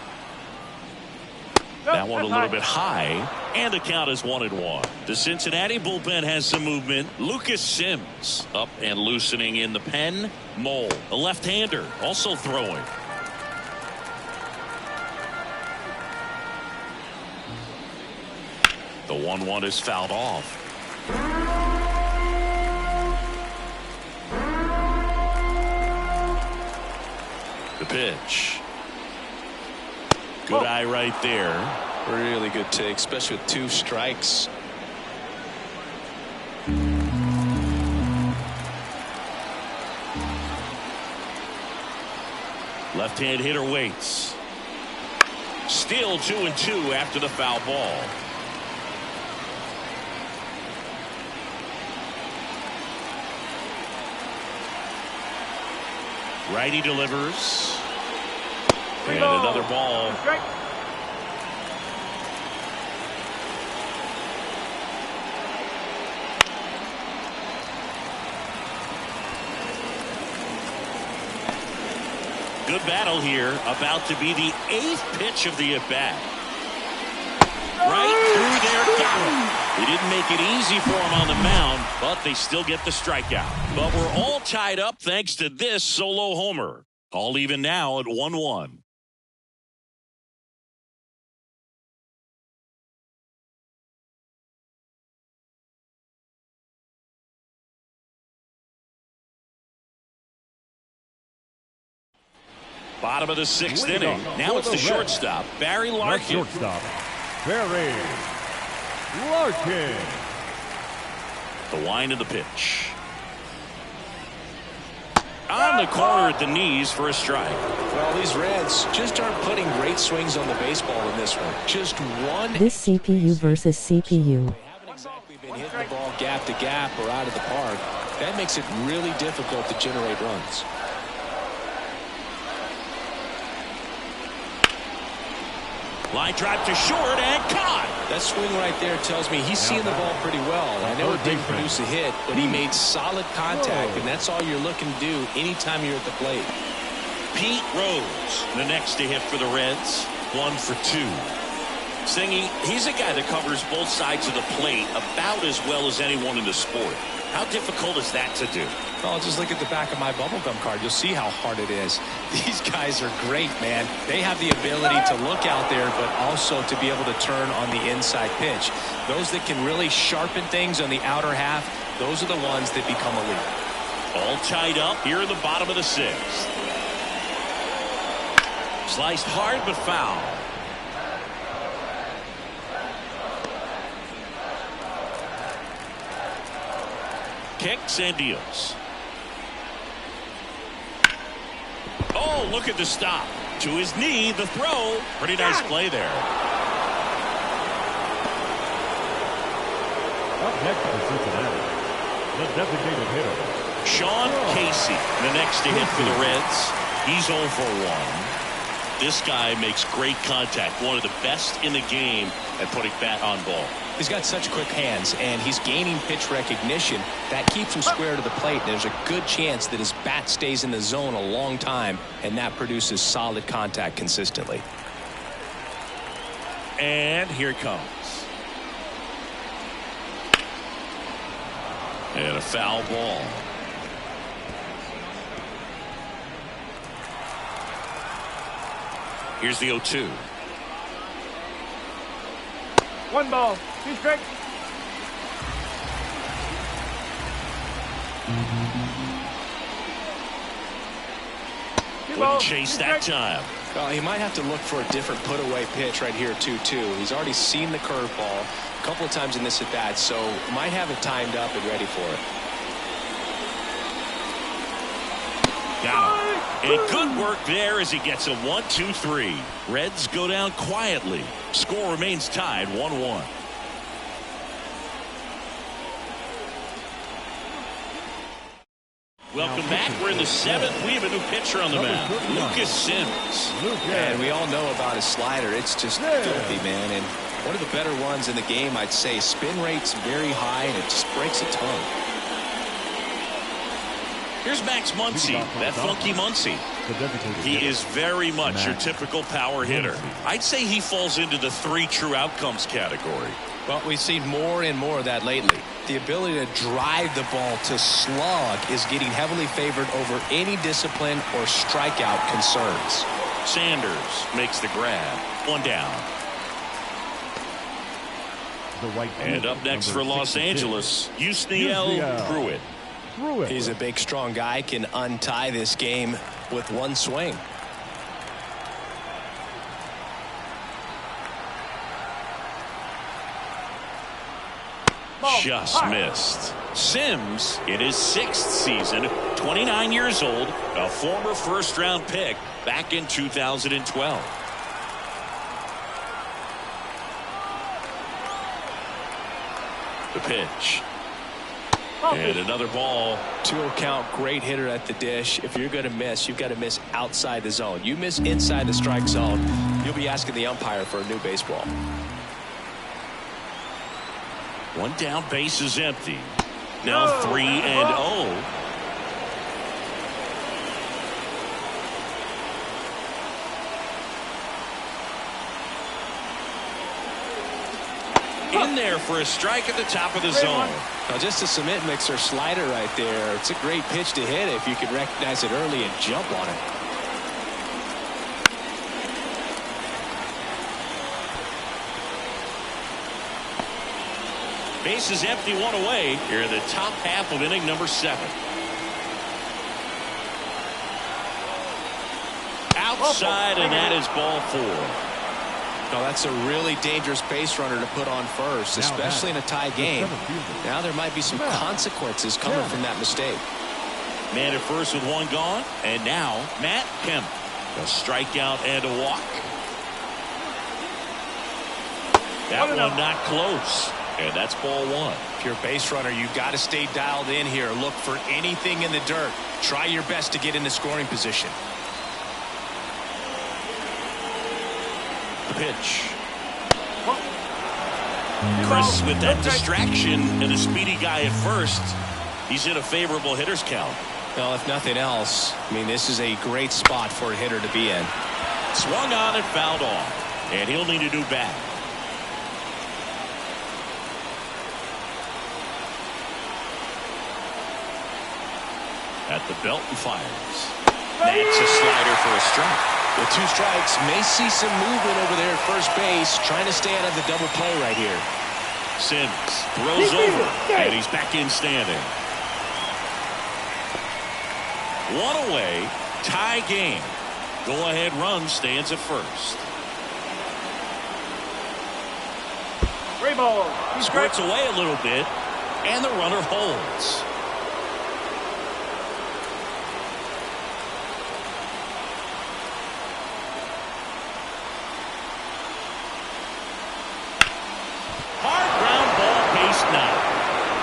That one a little bit high, and the count is 1-1. The Cincinnati bullpen has some movement. Lucas Sims up and loosening in the pen. Mole, a left-hander, also throwing. The 1-1 is fouled off. The pitch. Good eye right there.
Really good take, especially with 2 strikes.
Left-hand hitter waits. Still 2-2 after the foul ball. Righty delivers. And another ball. Good battle here. About to be the 8th pitch of the at-bat. Right through there, got him. They didn't make it easy for him on the mound, but they still get the strikeout. But we're all tied up thanks to this solo homer. All even now at 1-1. Bottom of the 6th inning. Now it's the shortstop, Barry Larkin.
Shortstop, Barry Larkin.
The wind of the pitch. On the corner at the knees for a strike.
Well, these Reds just aren't putting great swings on the baseball in this one. Just one.
This CPU versus CPU.
They haven't exactly been hitting the ball gap to gap or out of the park. That makes it really difficult to generate runs.
Line drive to short and caught.
That swing right there tells me he's seeing the ball pretty well. I know it didn't produce a hit, but he made solid contact, and that's all you're looking to do anytime you're at the plate.
Pete Rose, the next to hit for the Reds. 1 for 2. Singy, he's a guy that covers both sides of the plate about as well as anyone in the sport. How difficult is that to do?
Well, just look at the back of my bubblegum card. You'll see how hard it is. These guys are great, man. They have the ability to look out there, but also to be able to turn on the inside pitch. Those that can really sharpen things on the outer half, those are the ones that become elite.
All tied up here in the bottom of the 6th. Sliced hard but foul. Kicks and deals. Oh, look at the stop. To his knee, the throw. Pretty nice play there.
Up next for Cincinnati, the designated hitter,
Sean Casey, the next to hit for the Reds. He's 0 for 1. This guy makes great contact. One of the best in the game at putting bat on ball.
He's got such quick hands, and he's gaining pitch recognition. That keeps him square to the plate. There's a good chance that his bat stays in the zone a long time, and that produces solid contact consistently.
And here it comes. And a foul ball. Here's the 0-2.
1 ball, 2 strikes.
Wouldn't chase that time.
Well, he might have to look for a different put-away pitch right here, too. He's already seen the curveball a couple of times in this at-bat, so might have it timed up and ready for it.
Got him. And good work there as he gets a 1-2-3. Reds go down quietly. Score remains tied 1-1. Welcome back. We're in the 7th. We have a new pitcher on the mound, Lucas Sims.
And we all know about his slider. It's just filthy, man. And one of the better ones in the game, I'd say. Spin rate's very high, and it just breaks a ton.
Here's Max Muncy, that funky Muncy. He is very much your typical power hitter. I'd say he falls into the 3 true outcomes category.
Well, we've seen more and more of that lately. The ability to drive the ball to slug is getting heavily favored over any discipline or strikeout concerns.
Sanders makes the grab. 1 down. And up next for Los Angeles, Yusniel Pruitt.
He's a big, strong guy, can untie this game with one swing.
Just missed. Sims in his 6th season, 29 years old, a former first-round pick back in 2012. The pitch. And another ball.
2-0 count, great hitter at the dish. If you're going to miss, you've got to miss outside the zone. You miss inside the strike zone, you'll be asking the umpire for a new baseball.
1 down, base is empty. Now 3-0. In there for a strike at the top of the zone.
Now just a cement mixer slider right there. It's a great pitch to hit if you can recognize it early and jump on it.
Base is empty, 1 away here in the top half of inning number 7. Outside, and that is ball 4.
Now that's a really dangerous base runner to put on first, especially in a tie game. Now there might be some consequences coming from that mistake.
Man at first with 1 gone, and now Matt Kemp. A strikeout and a walk. That one not close. And that's ball 1.
If you're a base runner, you've got to stay dialed in here. Look for anything in the dirt. Try your best to get into scoring position.
The pitch. Chris with that distraction and a speedy guy at first. He's in a favorable hitter's count.
Well, if nothing else, I mean, this is a great spot for a hitter to be in.
Swung on and fouled off. And he'll need a new bat. At the belt and fires. That's a slider for a strike.
With 2 strikes, may see some movement over there at first base, trying to stay out of the double play right here.
Sims throws over, and he's back in standing. 1 away, tie game. Go-ahead run stands at first.
3 balls.
He squirts away a little bit, and the runner holds.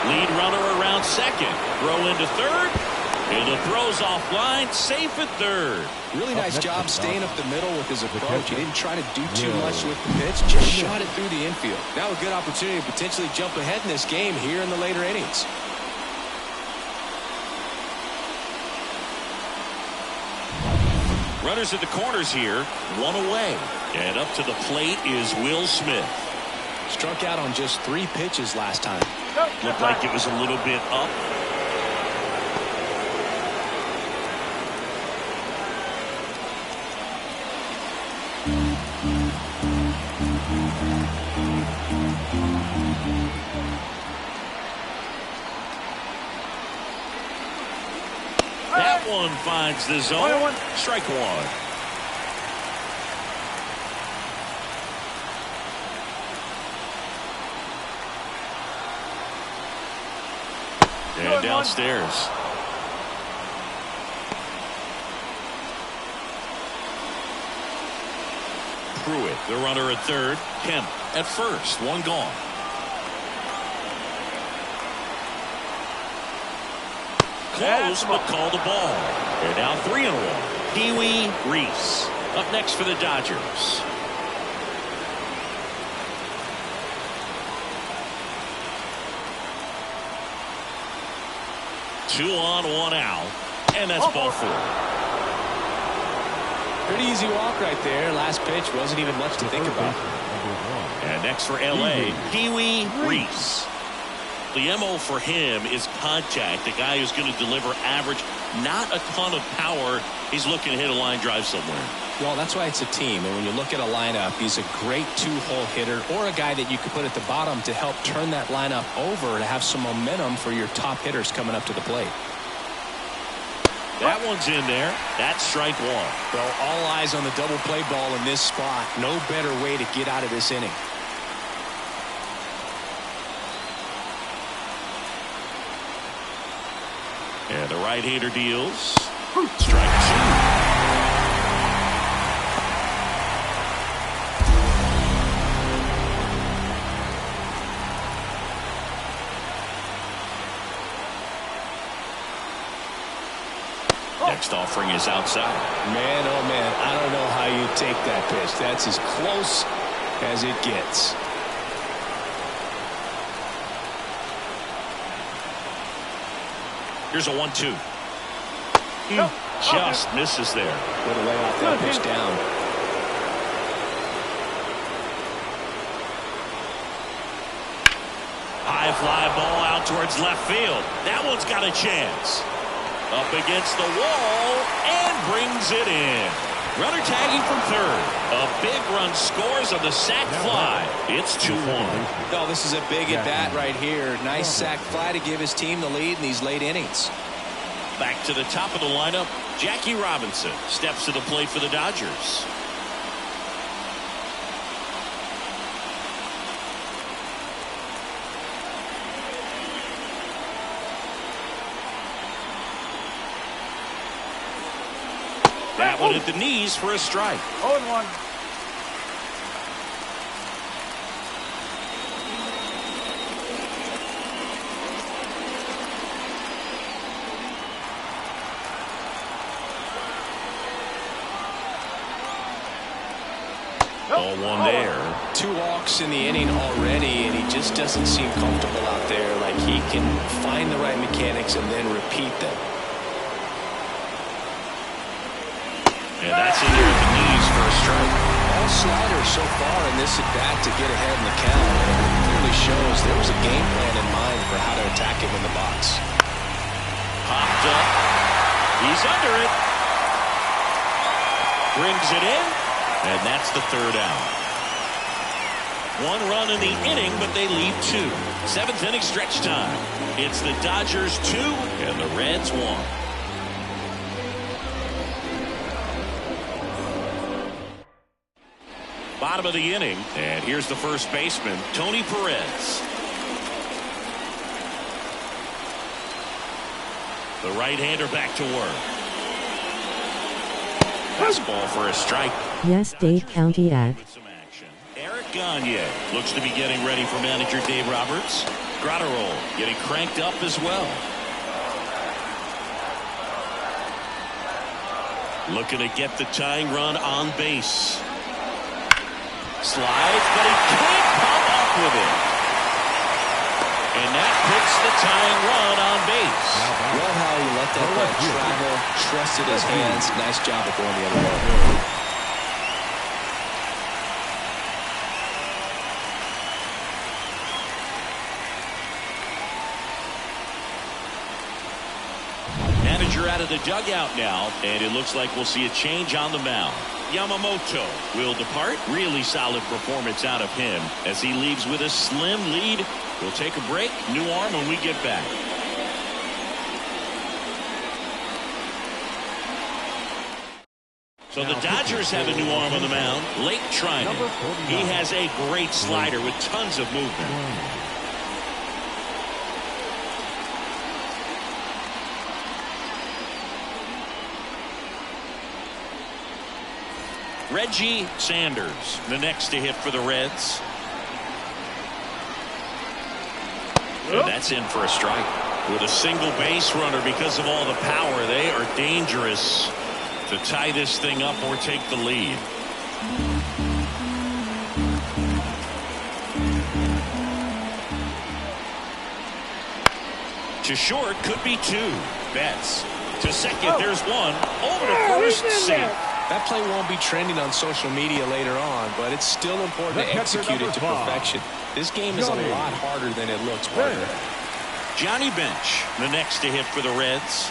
Lead runner around second. Throw into third. And the throw's offline. Safe at third.
Really nice job staying up the middle with his approach. He didn't try to do too much with the pitch. Just shot it through the infield. Now a good opportunity to potentially jump ahead in this game here in the later innings.
Runners at the corners here. 1 away. And up to the plate is Will Smith.
Struck out on just 3 pitches last time.
Looked like it was a little bit up. one finds the zone. Strike one. And downstairs. Pruitt, the runner at third. Kemp at first. One gone. Close, but called a ball. They're now 3-1. Pee Wee Reese up next for the Dodgers. Two on, one out, and that's ball four.
Pretty easy walk right there. Last pitch wasn't even much to think about.
And next for L.A., Pee Wee Reese. The MO for him is contact. The guy who's going to deliver average, not a ton of power. He's looking to hit a line drive somewhere.
Well, that's why it's a team. And when you look at a lineup, he's a great two-hole hitter or a guy that you could put at the bottom to help turn that lineup over to have some momentum for your top hitters coming up to the plate.
That one's in there. That's strike one.
Well, all eyes on the double play ball in this spot. No better way to get out of this inning.
And the right-hander deals. Strike two. Next offering is outside.
Man, oh man, I don't know how you take that pitch. That's as close as it gets.
Here's a 1-2. Just misses there.
Way to lay off that pitch down.
High fly ball out towards left field. That one's got a chance. Up against the wall and brings it in. Runner tagging from third. A big run scores on the sac fly. It's 2-1.
Oh, this is a big at bat right here. Nice sac fly to give his team the lead in these late innings.
Back to the top of the lineup. Jackie Robinson steps to the plate for the Dodgers. That one at the knees for a strike.
0-1.
Ball one there.
2 walks in the inning already, and he just doesn't seem comfortable out there. Like he can find the right mechanics and then repeat them.
And that's in there at the knees for a strike.
All sliders so far in this at bat to get ahead in the count. And it clearly shows there was a game plan in mind for how to attack him in the box.
Popped up. He's under it. Brings it in. And that's the third out. 1 run in the inning, but they leave 2. 7th inning stretch time. It's the Dodgers 2 and the Reds 1. Bottom of the inning, and here's the first baseman, Tony Perez. The right-hander back to work. Fastball for a strike.
Yes, Dade County ad.
Eric Gagne looks to be getting ready for manager Dave Roberts. Gratterall getting cranked up as well. Looking to get the tying run on base. Slides, but he can't come up with it. And that puts the tying run on base.
Love how he let that ball travel, trusted his hands. Nice job of going the other way.
Manager out of the dugout now, and it looks like we'll see a change on the mound. Yamamoto will depart. Really solid performance out of him as he leaves with a slim lead. We'll take a break. New arm when we get back. So the Dodgers have a new arm on the mound, Lake Trinan. He has a great slider with tons of movement. Reggie Sanders, the next to hit for the Reds. And that's in for a strike. With a single base runner, because of all the power, they are dangerous to tie this thing up or take the lead. To short, could be two. Betts to second, there's one. Over to first, safe.
That play won't be trending on social media later on, but it's still important to execute it to perfection. This game is a lot harder than it looks, partner.
Johnny Bench, the next to hit for the Reds.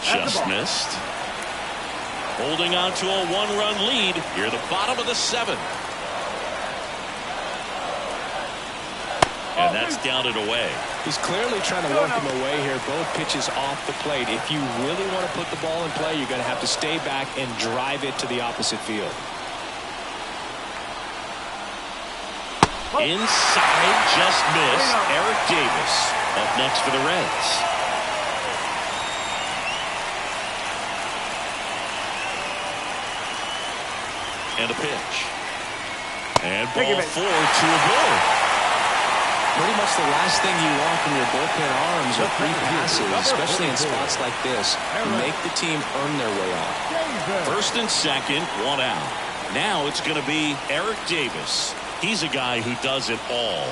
Just missed. Holding on to a one-run lead here, the bottom of the seventh. And that's downed away.
He's clearly trying to work him away here. Both pitches off the plate. If you really want to put the ball in play, you're going to have to stay back and drive it to the opposite field.
Inside, just missed. Eric Davis up next for the Reds. And a pitch. And ball 4 to a ball.
Pretty much the last thing you want from your bullpen arms are free passes, especially in spots like this. Make the team earn their way on.
First and second, one out. Now it's going to be Eric Davis. He's a guy who does it all.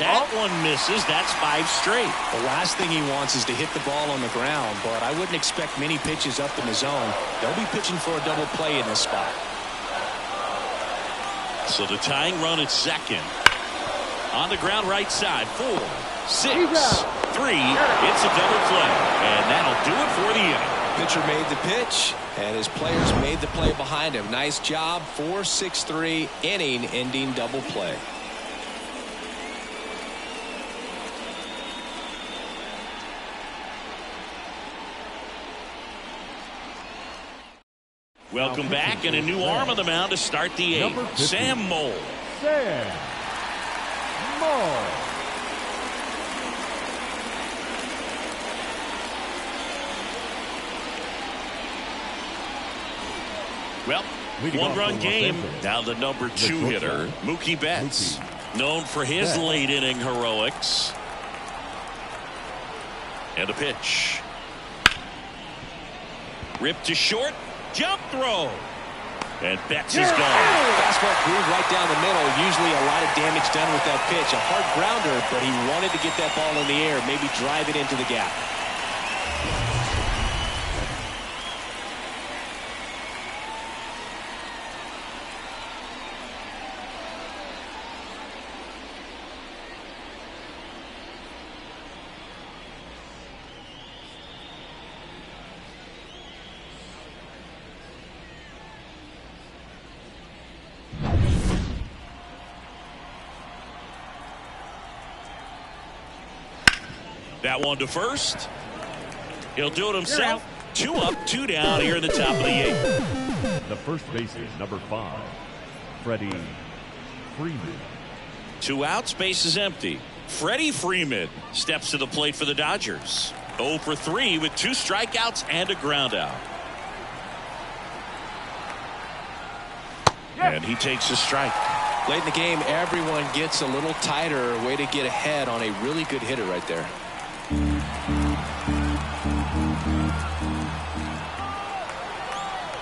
That one misses. That's 5 straight.
The last thing he wants is to hit the ball on the ground, but I wouldn't expect many pitches up in the zone. They'll be pitching for a double play in this spot.
So the tying run at second. On the ground right side. 4, 6, 3. It's a double play. And that'll do it for the inning.
Pitcher made the pitch, and his players made the play behind him. Nice job. 4-6-3 inning-ending double play.
Welcome back, and a new arm on the mound to start the 8th. Sam Moll.
Sam Moll.
Well, one-run game. Now the number 2 hitter, Mookie Betts, known for his late inning heroics. And a pitch. Ripped to short. Jump throw. And Betts is gone.
Fastball groove right down the middle. Usually a lot of damage done with that pitch. A hard grounder, but he wanted to get that ball in the air, maybe drive it into the gap.
That one to first. He'll do it himself. 2 up, 2 down here in the top of the 8th.
The first baseman, number 5, Freddie Freeman.
2 outs, base is empty. Freddie Freeman steps to the plate for the Dodgers. 0 for 3 with 2 strikeouts and a ground out. And he takes a strike.
Late in the game, everyone gets a little tighter. Way to get ahead on a really good hitter right there.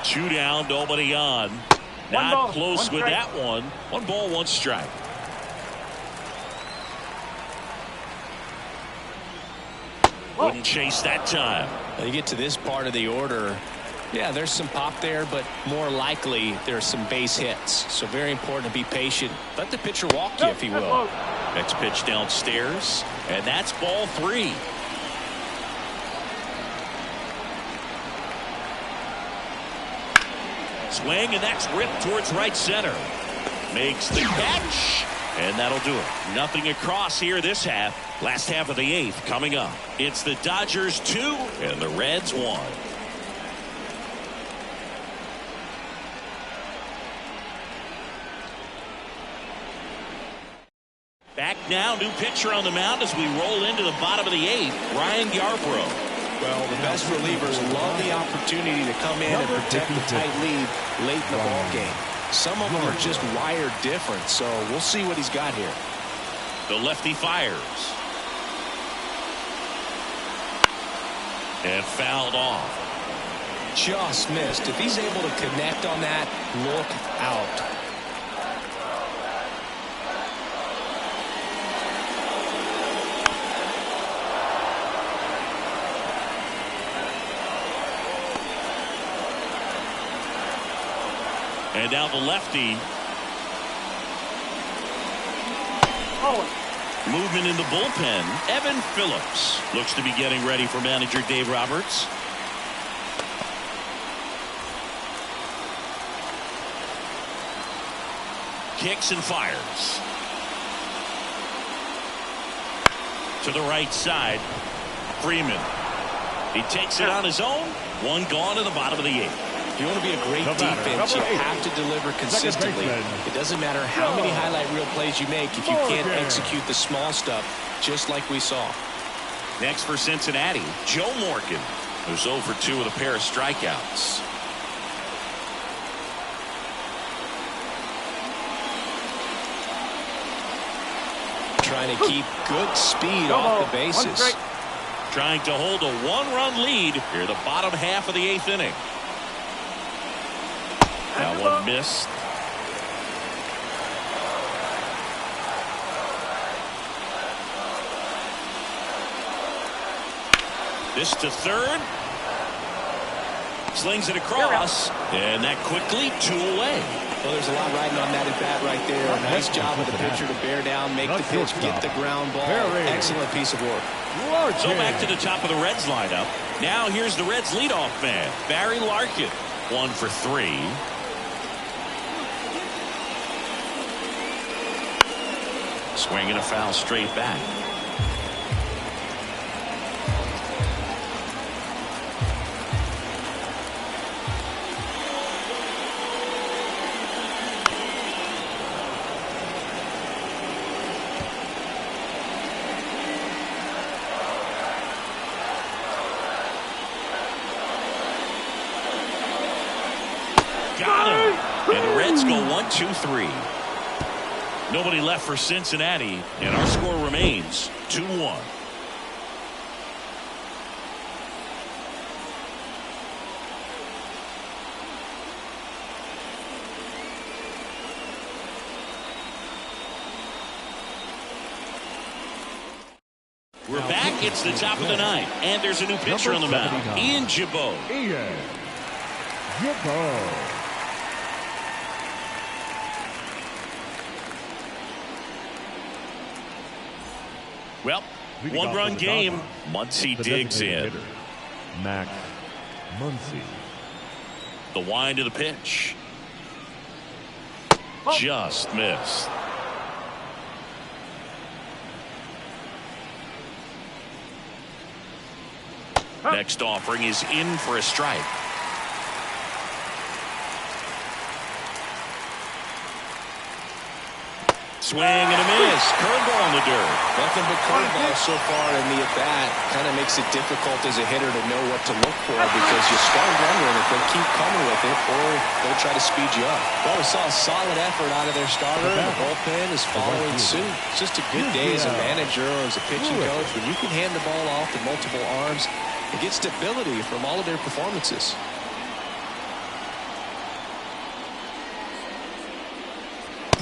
Two down, nobody on. Not close with that one. 1 ball, 1 strike. Wouldn't chase that time.
When you get to this part of the order, yeah, there's some pop there, but more likely there's some base hits. So very important to be patient. Let the pitcher walk you if he will.
Next pitch downstairs, and that's ball 3. Swing, and that's ripped towards right center. Makes the catch, And that'll do it. Nothing across here this half. Last half of the 8th coming up. It's the Dodgers 2 and the Reds 1. Back now, new pitcher on the mound as we roll into the bottom of the 8th, Ryan Yarbrough.
Well, the best relievers love the opportunity to come in and protect the tight lead late in the ball game. Some of them are just wired different, so we'll see what he's got here.
The lefty fires. And fouled off.
Just missed. If he's able to connect on that, look out.
And now the lefty. Movement in the bullpen. Evan Phillips looks to be getting ready for manager Dave Roberts. Kicks and fires. To the right side. Freeman. He takes it on his own. One gone to the bottom of the 8th.
If you want to be a great defense, you have to deliver consistently. It doesn't matter how many highlight reel plays you make if you can't execute the small stuff, just like we saw.
Next for Cincinnati, Joe Morgan, who's 0 for 2 with a pair of strikeouts.
Trying to keep good speed off the bases.
Trying to hold a 1-run lead here the bottom half of the 8th inning. That one missed. This to third. Slings it across. And that quickly 2 away.
Well, there's a lot riding on that at bat right there. Nice job of the pitcher to bear down, make the pitch, get the ground ball. Excellent piece of work.
So back to the top of the Reds lineup. Now here's the Reds leadoff man, Barry Larkin. 1 for 3. Swinging a foul straight back. Got him. And the Reds go 1-2-3. Nobody left for Cincinnati, and our score remains 2-1. We're back. It's the top of the 9th, and there's a new pitcher on the mound, Ian Gibaut.
Ian Gibaut.
Well, 1-run game. Muncy digs in.
Max Muncy.
The wind of the pitch. Just missed. Next offering is in for a strike. Swing and a miss. Curveball in the dirt.
Nothing but curveball so far in the at-bat. Kind of makes it difficult as a hitter to know what to look for because you start wondering if they'll keep coming with it or they'll try to speed you up. Well, we saw a solid effort out of their starter. The bullpen is following suit. It's just a good day as a manager or as a pitching coach. When you can hand the ball off to multiple arms and get stability from all of their performances.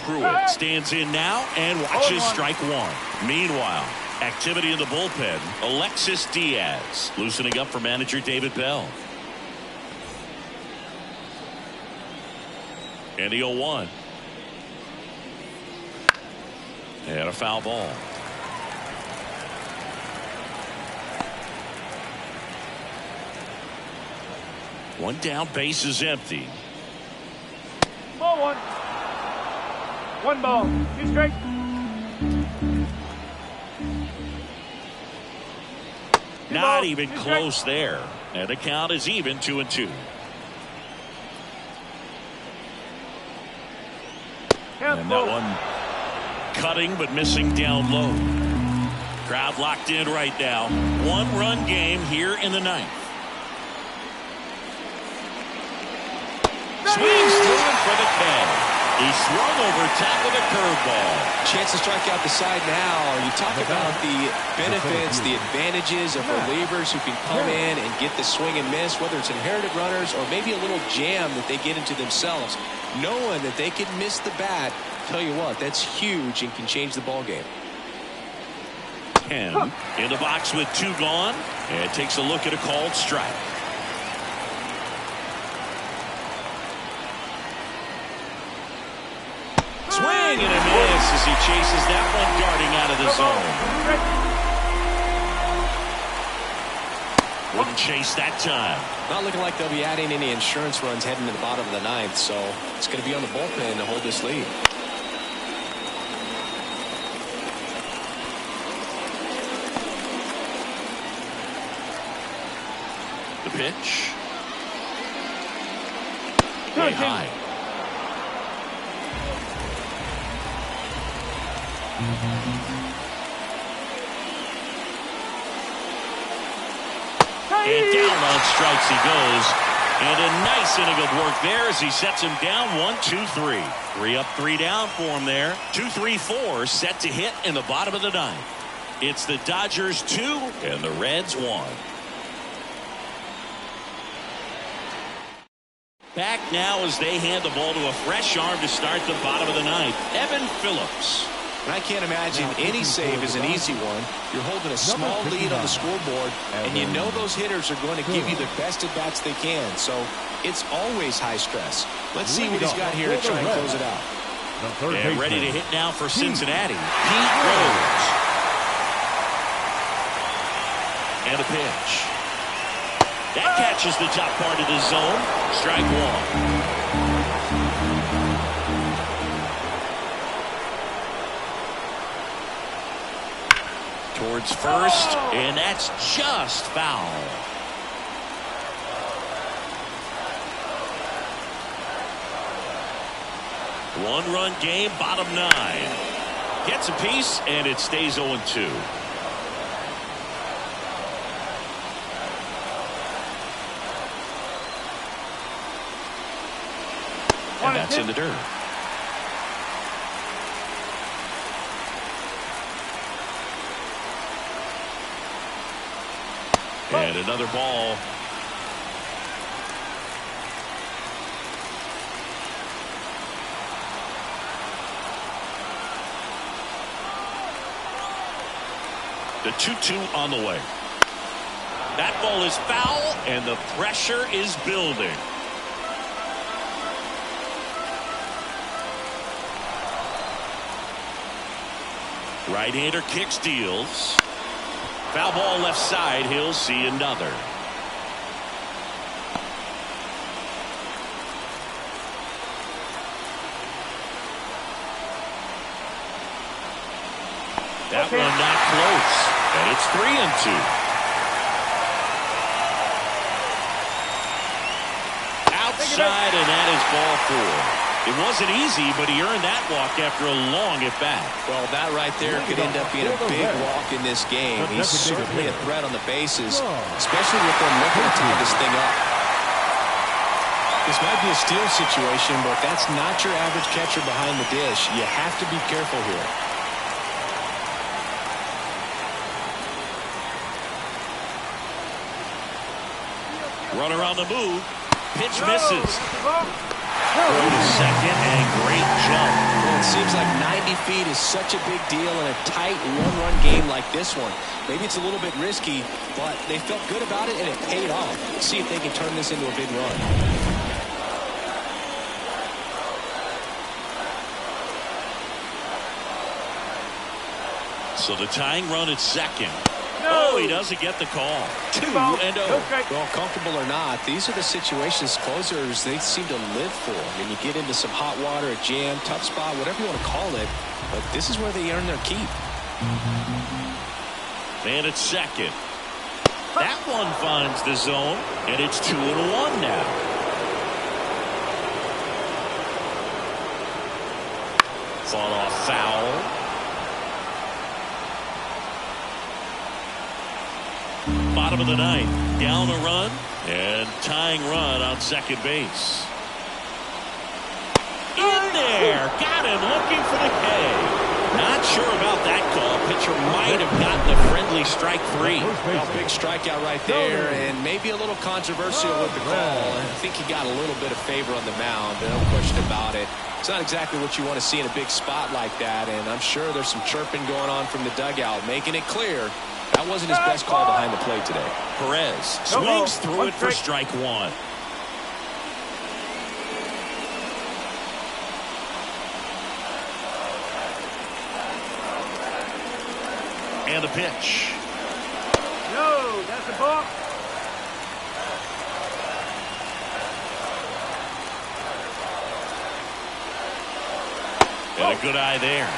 Pruitt stands in now and watches strike 1. Meanwhile, activity in the bullpen. Alexis Diaz loosening up for manager David Bell. And the 0-1. And a foul ball. One down, base is empty.
Ball 1. 1 ball. 2 strikes.
Not even close there. And the count is even 2-2. And that one cutting but missing down low. Crowd locked in right now. 1-run game here in the 9th. Swings through it for the K. He swung over top of the curveball.
Chance to strike out the side now. You talk about the benefits, the advantages of relievers who can come in and get the swing and miss, whether it's inherited runners or maybe a little jam that they get into themselves. Knowing that they can miss the bat, tell you what, that's huge and can change the ball game.
Ken in the box with 2 gone, and takes a look at a called strike. Swing and a miss as he chases that one darting out of the zone. Wouldn't chase that time.
Not looking like they'll be adding any insurance runs heading to the bottom of the 9th, so it's going to be on the bullpen to hold this lead.
The pitch. Way high. And down on strikes he goes. And a nice inning of work there as he sets him down 1-2-3. 3 up, 3 down for him there. 2-3-4 set to hit in the bottom of the 9th. It's the Dodgers 2 and the Reds 1. Back now as they hand the ball to a fresh arm to start the bottom of the 9th. Evan Phillips.
And I can't imagine any save is an easy one. You're holding a small lead on the scoreboard, and you know those hitters are going to give you the best at-bats they can. So it's always high stress. Let's see what he's got here to try and close it out.
And ready to hit now for Cincinnati, Pete Rose. And a pitch. That catches the top part of the zone. Strike 1. Towards first, and that's just foul. One-run game, bottom 9. Gets a piece, and it stays 0-2. And that's in the dirt. And another ball. The 2-2 on the way. That ball is foul, and the pressure is building. Right-hander kicks, deals. Foul ball left side. He'll see another. That one not close. And it's 3-2. Outside, and that is ball 4. It wasn't easy, but he earned that walk after a long at-bat.
Well, that right there could end up being a big walk in this game. He's certainly a threat on the bases, especially with them looking to tie this thing up. This might be a steal situation, but that's not your average catcher behind the dish. You have to be careful here.
Runner on the move. Pitch misses. Throw to second, and great jump.
Well, it seems like 90 feet is such a big deal in a tight one-run game like this one. Maybe it's a little bit risky, but they felt good about it, and it paid off. Let's see if they can turn this into a big run.
So the tying run at second. Oh, he doesn't get the call. 2-0.
Well, comfortable or not, these are the situations closers they seem to live for. I mean, you get into some hot water, a jam, tough spot, whatever you want to call it, but this is where they earn their keep.
Man at second. That one finds the zone, and it's 2-1 now. Fought off foul. Bottom of the ninth. Down a run, and tying run on second base. In there. Got him looking for the K. Not sure about that call. Pitcher might have gotten a friendly strike three.
Well, big strikeout right there, and maybe a little controversial with the call. I think he got a little bit of favor on the mound, no question about it. It's not exactly what you want to see in a big spot like that, and I'm sure there's some chirping going on from the dugout, making it clear that wasn't his best call behind the plate today.
Perez swings through it for strike one. And a pitch.
No, that's a ball.
And a good eye there.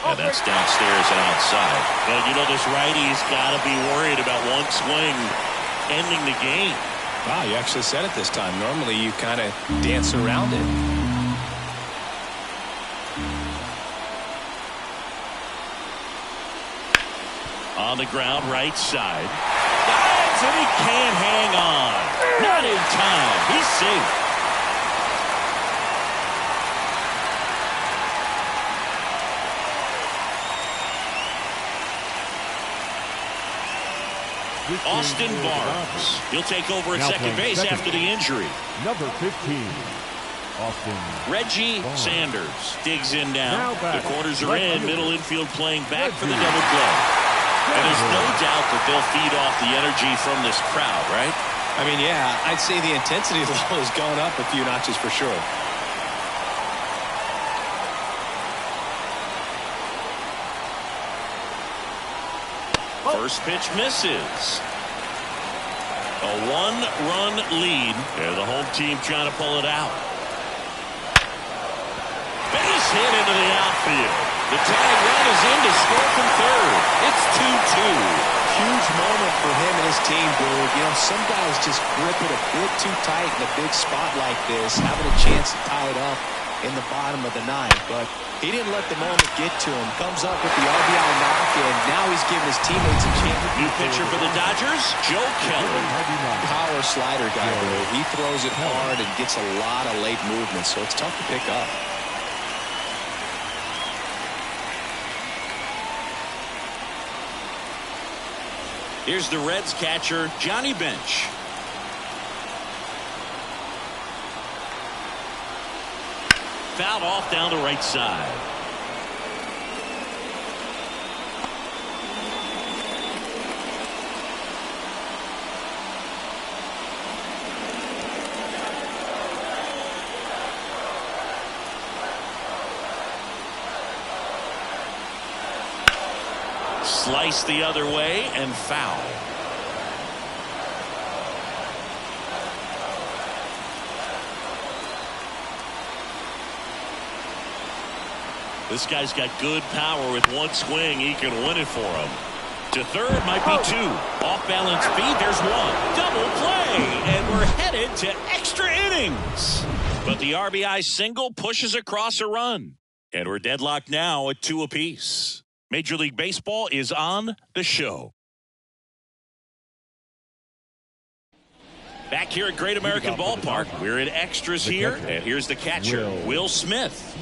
And that's downstairs and outside. Well, you know, this righty's got to be worried about one swing ending the game.
Wow, you actually said it this time. Normally you kind of dance around it.
On the ground, right side. Dives, and he can't hang on. Not in time. He's safe. Austin Barnes. He'll take over at second base after the injury.
Number 15, Austin.
Reggie Sanders digs in now. The quarters are in. Middle infield playing back for the double play. And there's no doubt that they'll feed off the energy from this crowd, right?
I mean, yeah, I'd say the intensity level has gone up a few notches for sure.
First pitch misses. A one-run lead, and the home team trying to pull it out. Base hit into the outfield. The tag run is in to score from third. It's 2-2.
Huge moment for him and his team, Boog. You know, some guys just grip it a bit too tight in a big spot like this, having a chance to tie it up in the bottom of the ninth, but he didn't let the moment get to him. Comes up with the RBI knock, and now he's giving his teammates a chance.
New pitcher for the Dodgers, Joe Kelly.
Power slider guy, Boog. He throws it hard and gets a lot of late movement, so it's tough to pick up.
Here's the Reds catcher, Johnny Bench. Fouled off down the right side. Slice the other way and foul. This guy's got good power. With one swing, he can win it for him. To third might be two. Off balance feed. There's one. Double play. And we're headed to extra innings. But the RBI single pushes across a run. And we're deadlocked now at 2 apiece. Major League Baseball is on the show. Back here at Great American Ballpark, we're in extras here, and here's the catcher, Will Smith.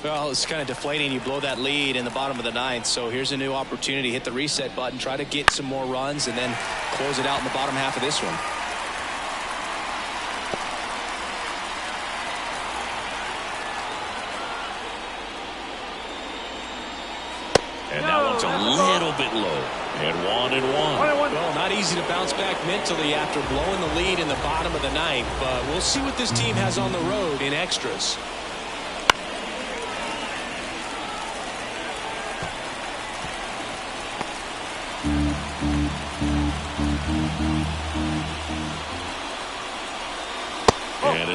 Well, it's kind of deflating. You blow that lead in the bottom of the ninth, so here's a new opportunity. Hit the reset button, try to get some more runs, and then close it out in the bottom half of this one.
And that one's a little bit low. And 1-1.
Well, not easy to bounce back mentally after blowing the lead in the bottom of the ninth, but we'll see what this team has on the road in extras.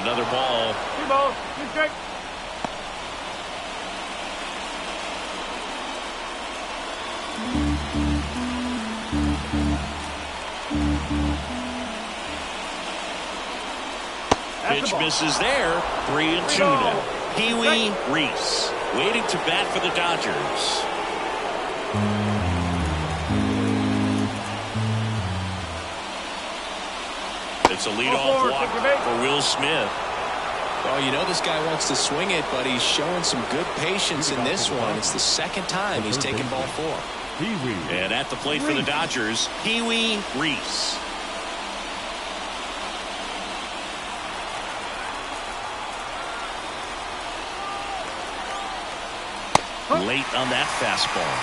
another ball.
2 balls, 2 strikes.
Pitch misses there. 3-2 now. Pee-wee Reese waiting to bat for the Dodgers. It's a leadoff walk for Will Smith.
Well, you know this guy wants to swing it, but he's showing some good patience in this one. It's the second time he's taken ball 4.
And at the plate for the Dodgers, Pee-wee Reese. Late on that fastball.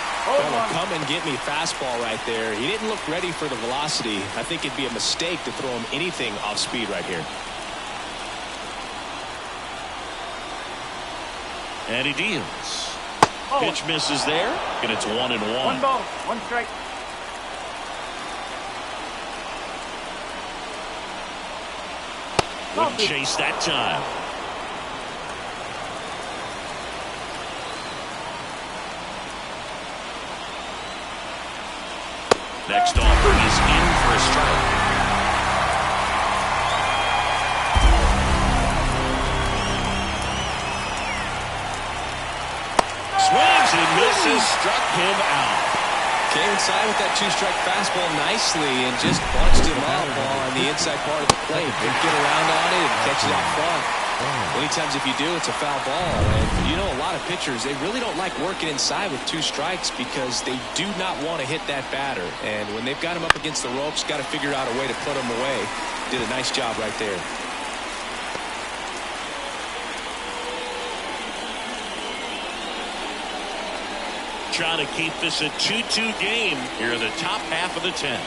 Come and get me fastball right there. He didn't look ready for the velocity. I think it'd be a mistake to throw him anything off speed right here.
And he deals. Pitch misses there, and it's 1-1.
1 ball, 1 strike.
Wouldn't chase that time. Next offering is in for a strike. Swings and misses, struck him out.
Came inside with that 2-strike fastball nicely and just bunched him up on the inside part of the plate. Didn't get around on it and catch it out front. Many times if you do, it's a foul ball. And you know, a lot of pitchers, they really don't like working inside with 2 strikes because they do not want to hit that batter. And when they've got him up against the ropes, got to figure out a way to put him away. Did a nice job right there.
Trying to keep this a 2-2 game here in the top half of the 10th.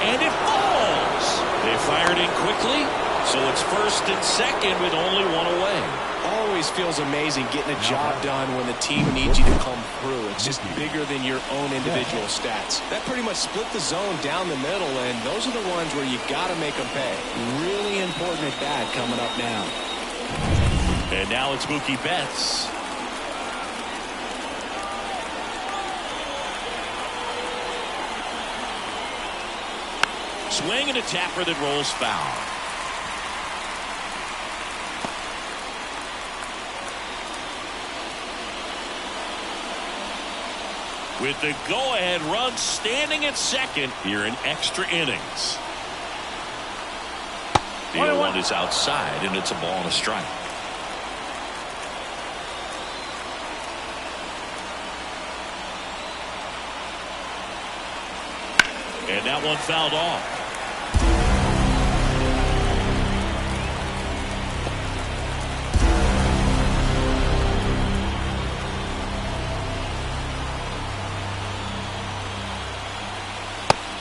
And it falls. They fired in quickly, so it's 1st and 2nd with only 1 away.
Always feels amazing getting a job done when the team needs you to come through. It's just bigger than your own individual stats. That pretty much split the zone down the middle, and those are the ones where you got to make them pay. Really important at bat coming up now.
And now it's Mookie Betts. Swing and a tapper that rolls foul. With the go-ahead run standing at second here in extra innings. The 0-1 is outside, and it's a ball and a strike. And that one fouled off.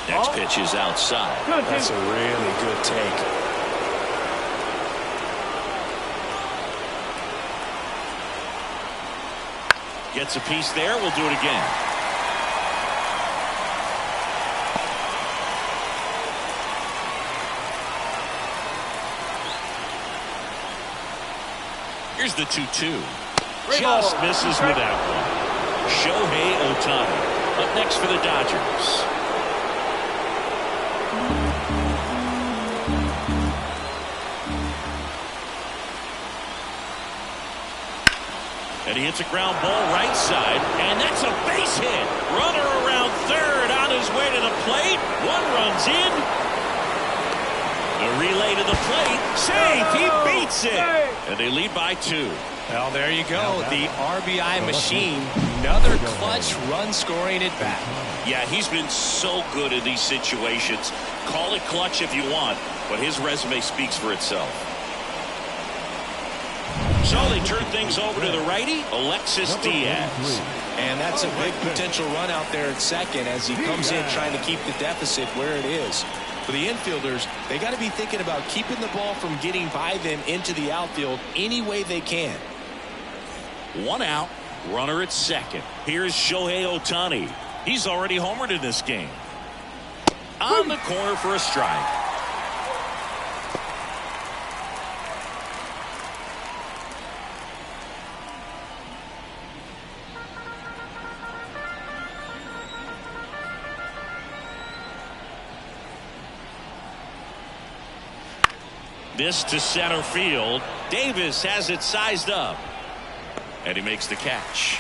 Next pitch is outside.
That's a really good take.
Gets a piece there. We'll do it again. Here's the 2-2. Just misses with that one. Shohei Ohtani up next for the Dodgers. And he hits a ground ball right side, and that's a base hit. Runner around third on his way to the plate. 1 runs in. The relay to the plate. Safe. He beats it. And they lead by 2.
Well, there you go. The RBI machine. Another clutch run scoring at bat.
Yeah, he's been so good in these situations. Call it clutch if you want, but his resume speaks for itself. So they turn things over to the righty, Alexis Diaz.
And that's a big potential run out there at second as he comes in trying to keep the deficit where it is. For the infielders, they got to be thinking about keeping the ball from getting by them into the outfield any way they can.
1 out, runner at second. Here's Shohei Ohtani. He's already homered in this game. on the corner for a strike. This to center field. Davis has it sized up. And he makes the catch.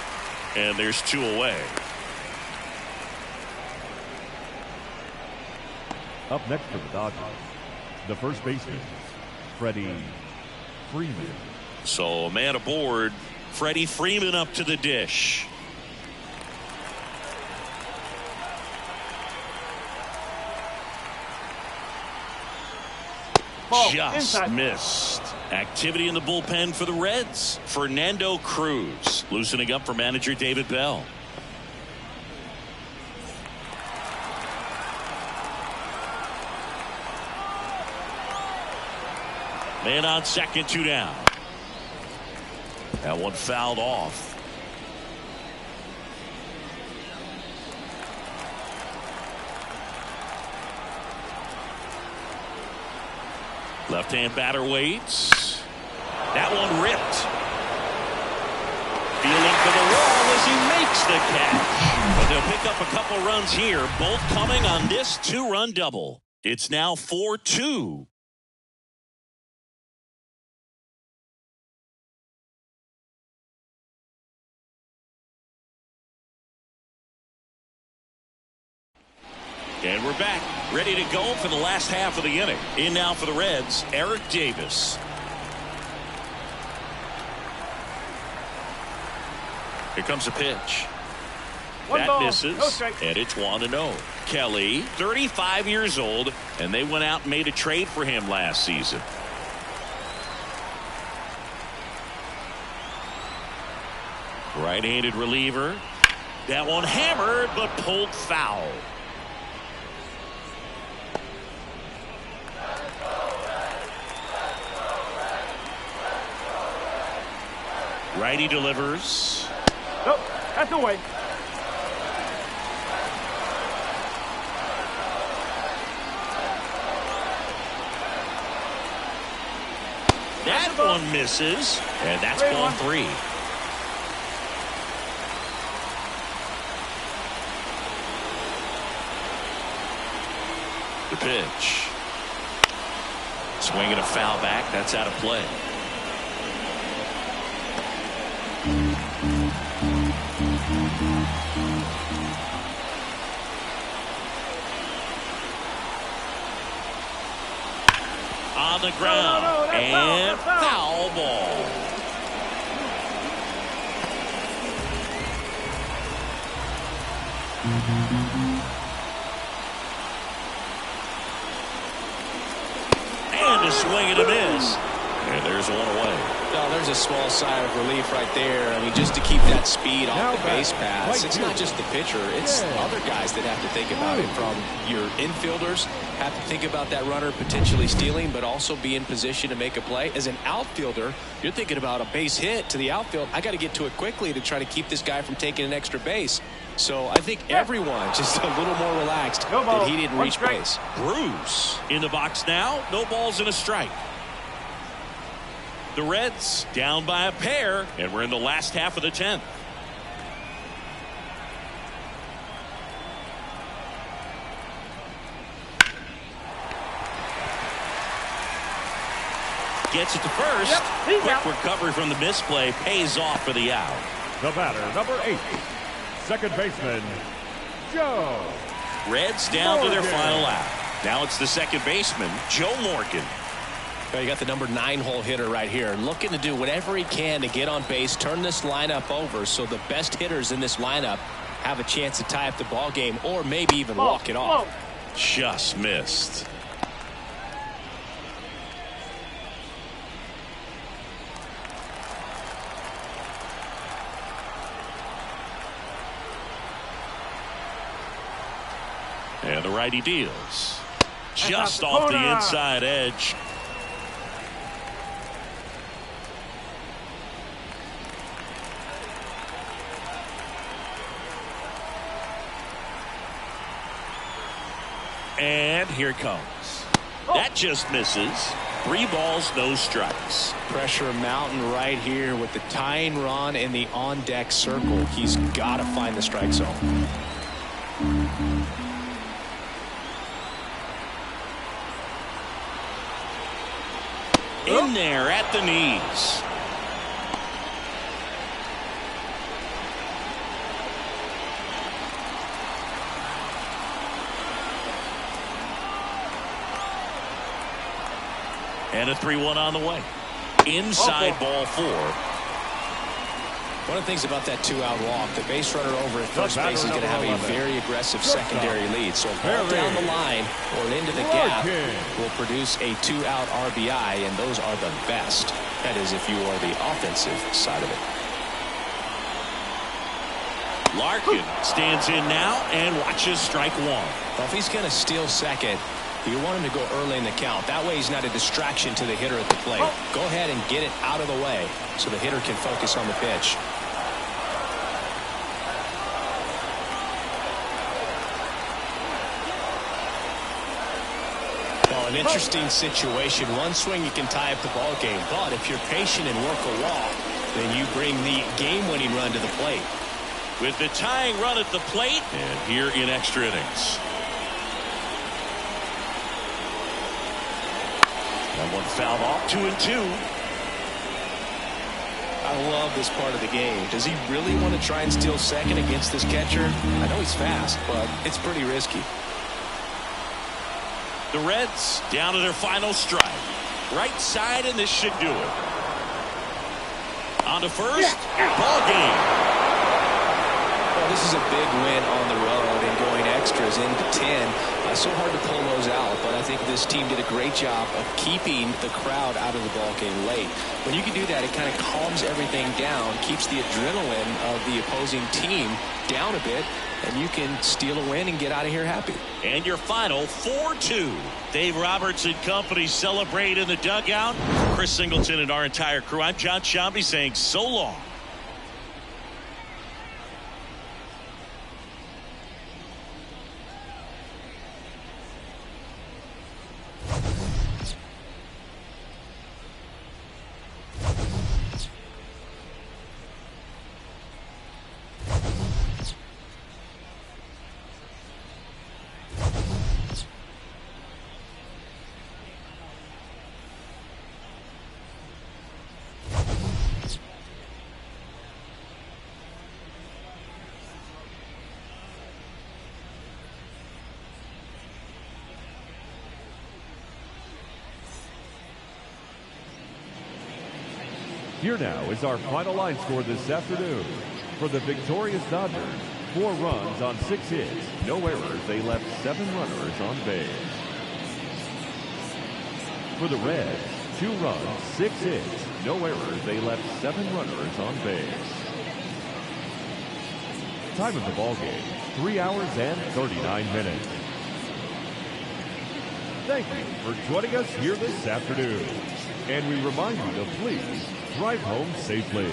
And there's 2 away.
Up next for the Dodgers, the first baseman, Freddie Freeman.
So a man aboard. Freddie Freeman up to the dish.
Ball,
Just
inside.
missed. Activity in the bullpen for the Reds. Fernando Cruz loosening up for manager David Bell. Man on second, 2 down. That one fouled off. Left-hand batter waits. That one ripped. Feeling for the wall as he makes the catch. But they'll pick up a couple runs here, both coming on this 2-run double. It's now 4-2. And we're back, ready to go for the last half of the inning. In now for the Reds, Eric Davis. Here comes a pitch.
One
That
ball,
misses,
no strike.
and it's 1-0. Kelly, 35 years old, and they went out and made a trade for him last season. Right-handed reliever. That one hammered, but pulled foul. Righty delivers.
Nope, that's away.
That one misses, and that's ball 3. The pitch. Swinging a foul back. That's out of play. On the ground. And foul ball. And a swing and a miss. And there's one away.
No, there's a small sigh of relief right there. I mean, just to keep that speed off the base pass. It's not just the pitcher. It's other guys that have to think about it. From your infielders, have to think about that runner potentially stealing, but also be in position to make a play. As an outfielder, you're thinking about a base hit to the outfield. I got to get to it quickly to try to keep this guy from taking an extra base. So I think everyone just a little more relaxed that he didn't reach base.
Bruce in the box now. No balls and a strike. The Reds down by a pair, and we're in the last half of the 10th. Gets it to first. Quick recovery from the misplay pays off for the out.
The batter, number 8, second baseman, Joe.
Reds down to their final out. Now it's the second baseman, Joe Morgan.
Well, you got the number 9 hole hitter right here, looking to do whatever he can to get on base, turn this lineup over so the best hitters in this lineup have a chance to tie up the ball game or maybe even walk it off.
Just missed. And the righty deals. Just off the inside edge. And here it comes. That just misses. 3 balls, no strikes.
Pressure mountain right here with the tying run in the on-deck circle. He's got to find the strike zone.
In there at the knees. And a 3-1 on the way. Inside ball 4.
One of the things about that 2-out walk, the base runner over at first base is going to have a very aggressive secondary lead. So a ball down the line or into the gap will produce a 2-out RBI, and those are the best. That is if you are the offensive side of it.
Larkin stands in now and watches strike 1.
Well, if he's going to steal second, you want him to go early in the count. That way he's not a distraction to the hitter at the plate. Go ahead and get it out of the way so the hitter can focus on the pitch. Well, an interesting situation. One swing you can tie up the ball game, but if you're patient and work a walk, then you bring the game-winning run to the plate.
With the tying run at the plate, and here in extra innings. That one fouled off. 2-2.
I love this part of the game. Does he really want to try and steal second against this catcher? I know he's fast, but it's pretty risky.
The Reds down to their final stride. Right side, and this should do it. On to first. Ball game.
Well, this is a big win on the road and going extras into 10. So hard to pull those out, but I think this team did a great job of keeping the crowd out of the ball game late. When you can do that, it kind of calms everything down, keeps the adrenaline of the opposing team down a bit, and you can steal a win and get out of here happy.
And your final 4-2. Dave Roberts and company celebrate in the dugout. Chris Singleton and our entire crew, I'm John Shambi saying so long.
Here now is our final line score this afternoon. For the victorious Dodgers, 4 runs on 6 hits, no errors. They left 7 runners on base. For the Reds, 2 runs, 6 hits, no errors. They left 7 runners on base. Time of the ball game, 3 hours and 39 minutes. Thank you for joining us here this afternoon. And we remind you to please drive home safely.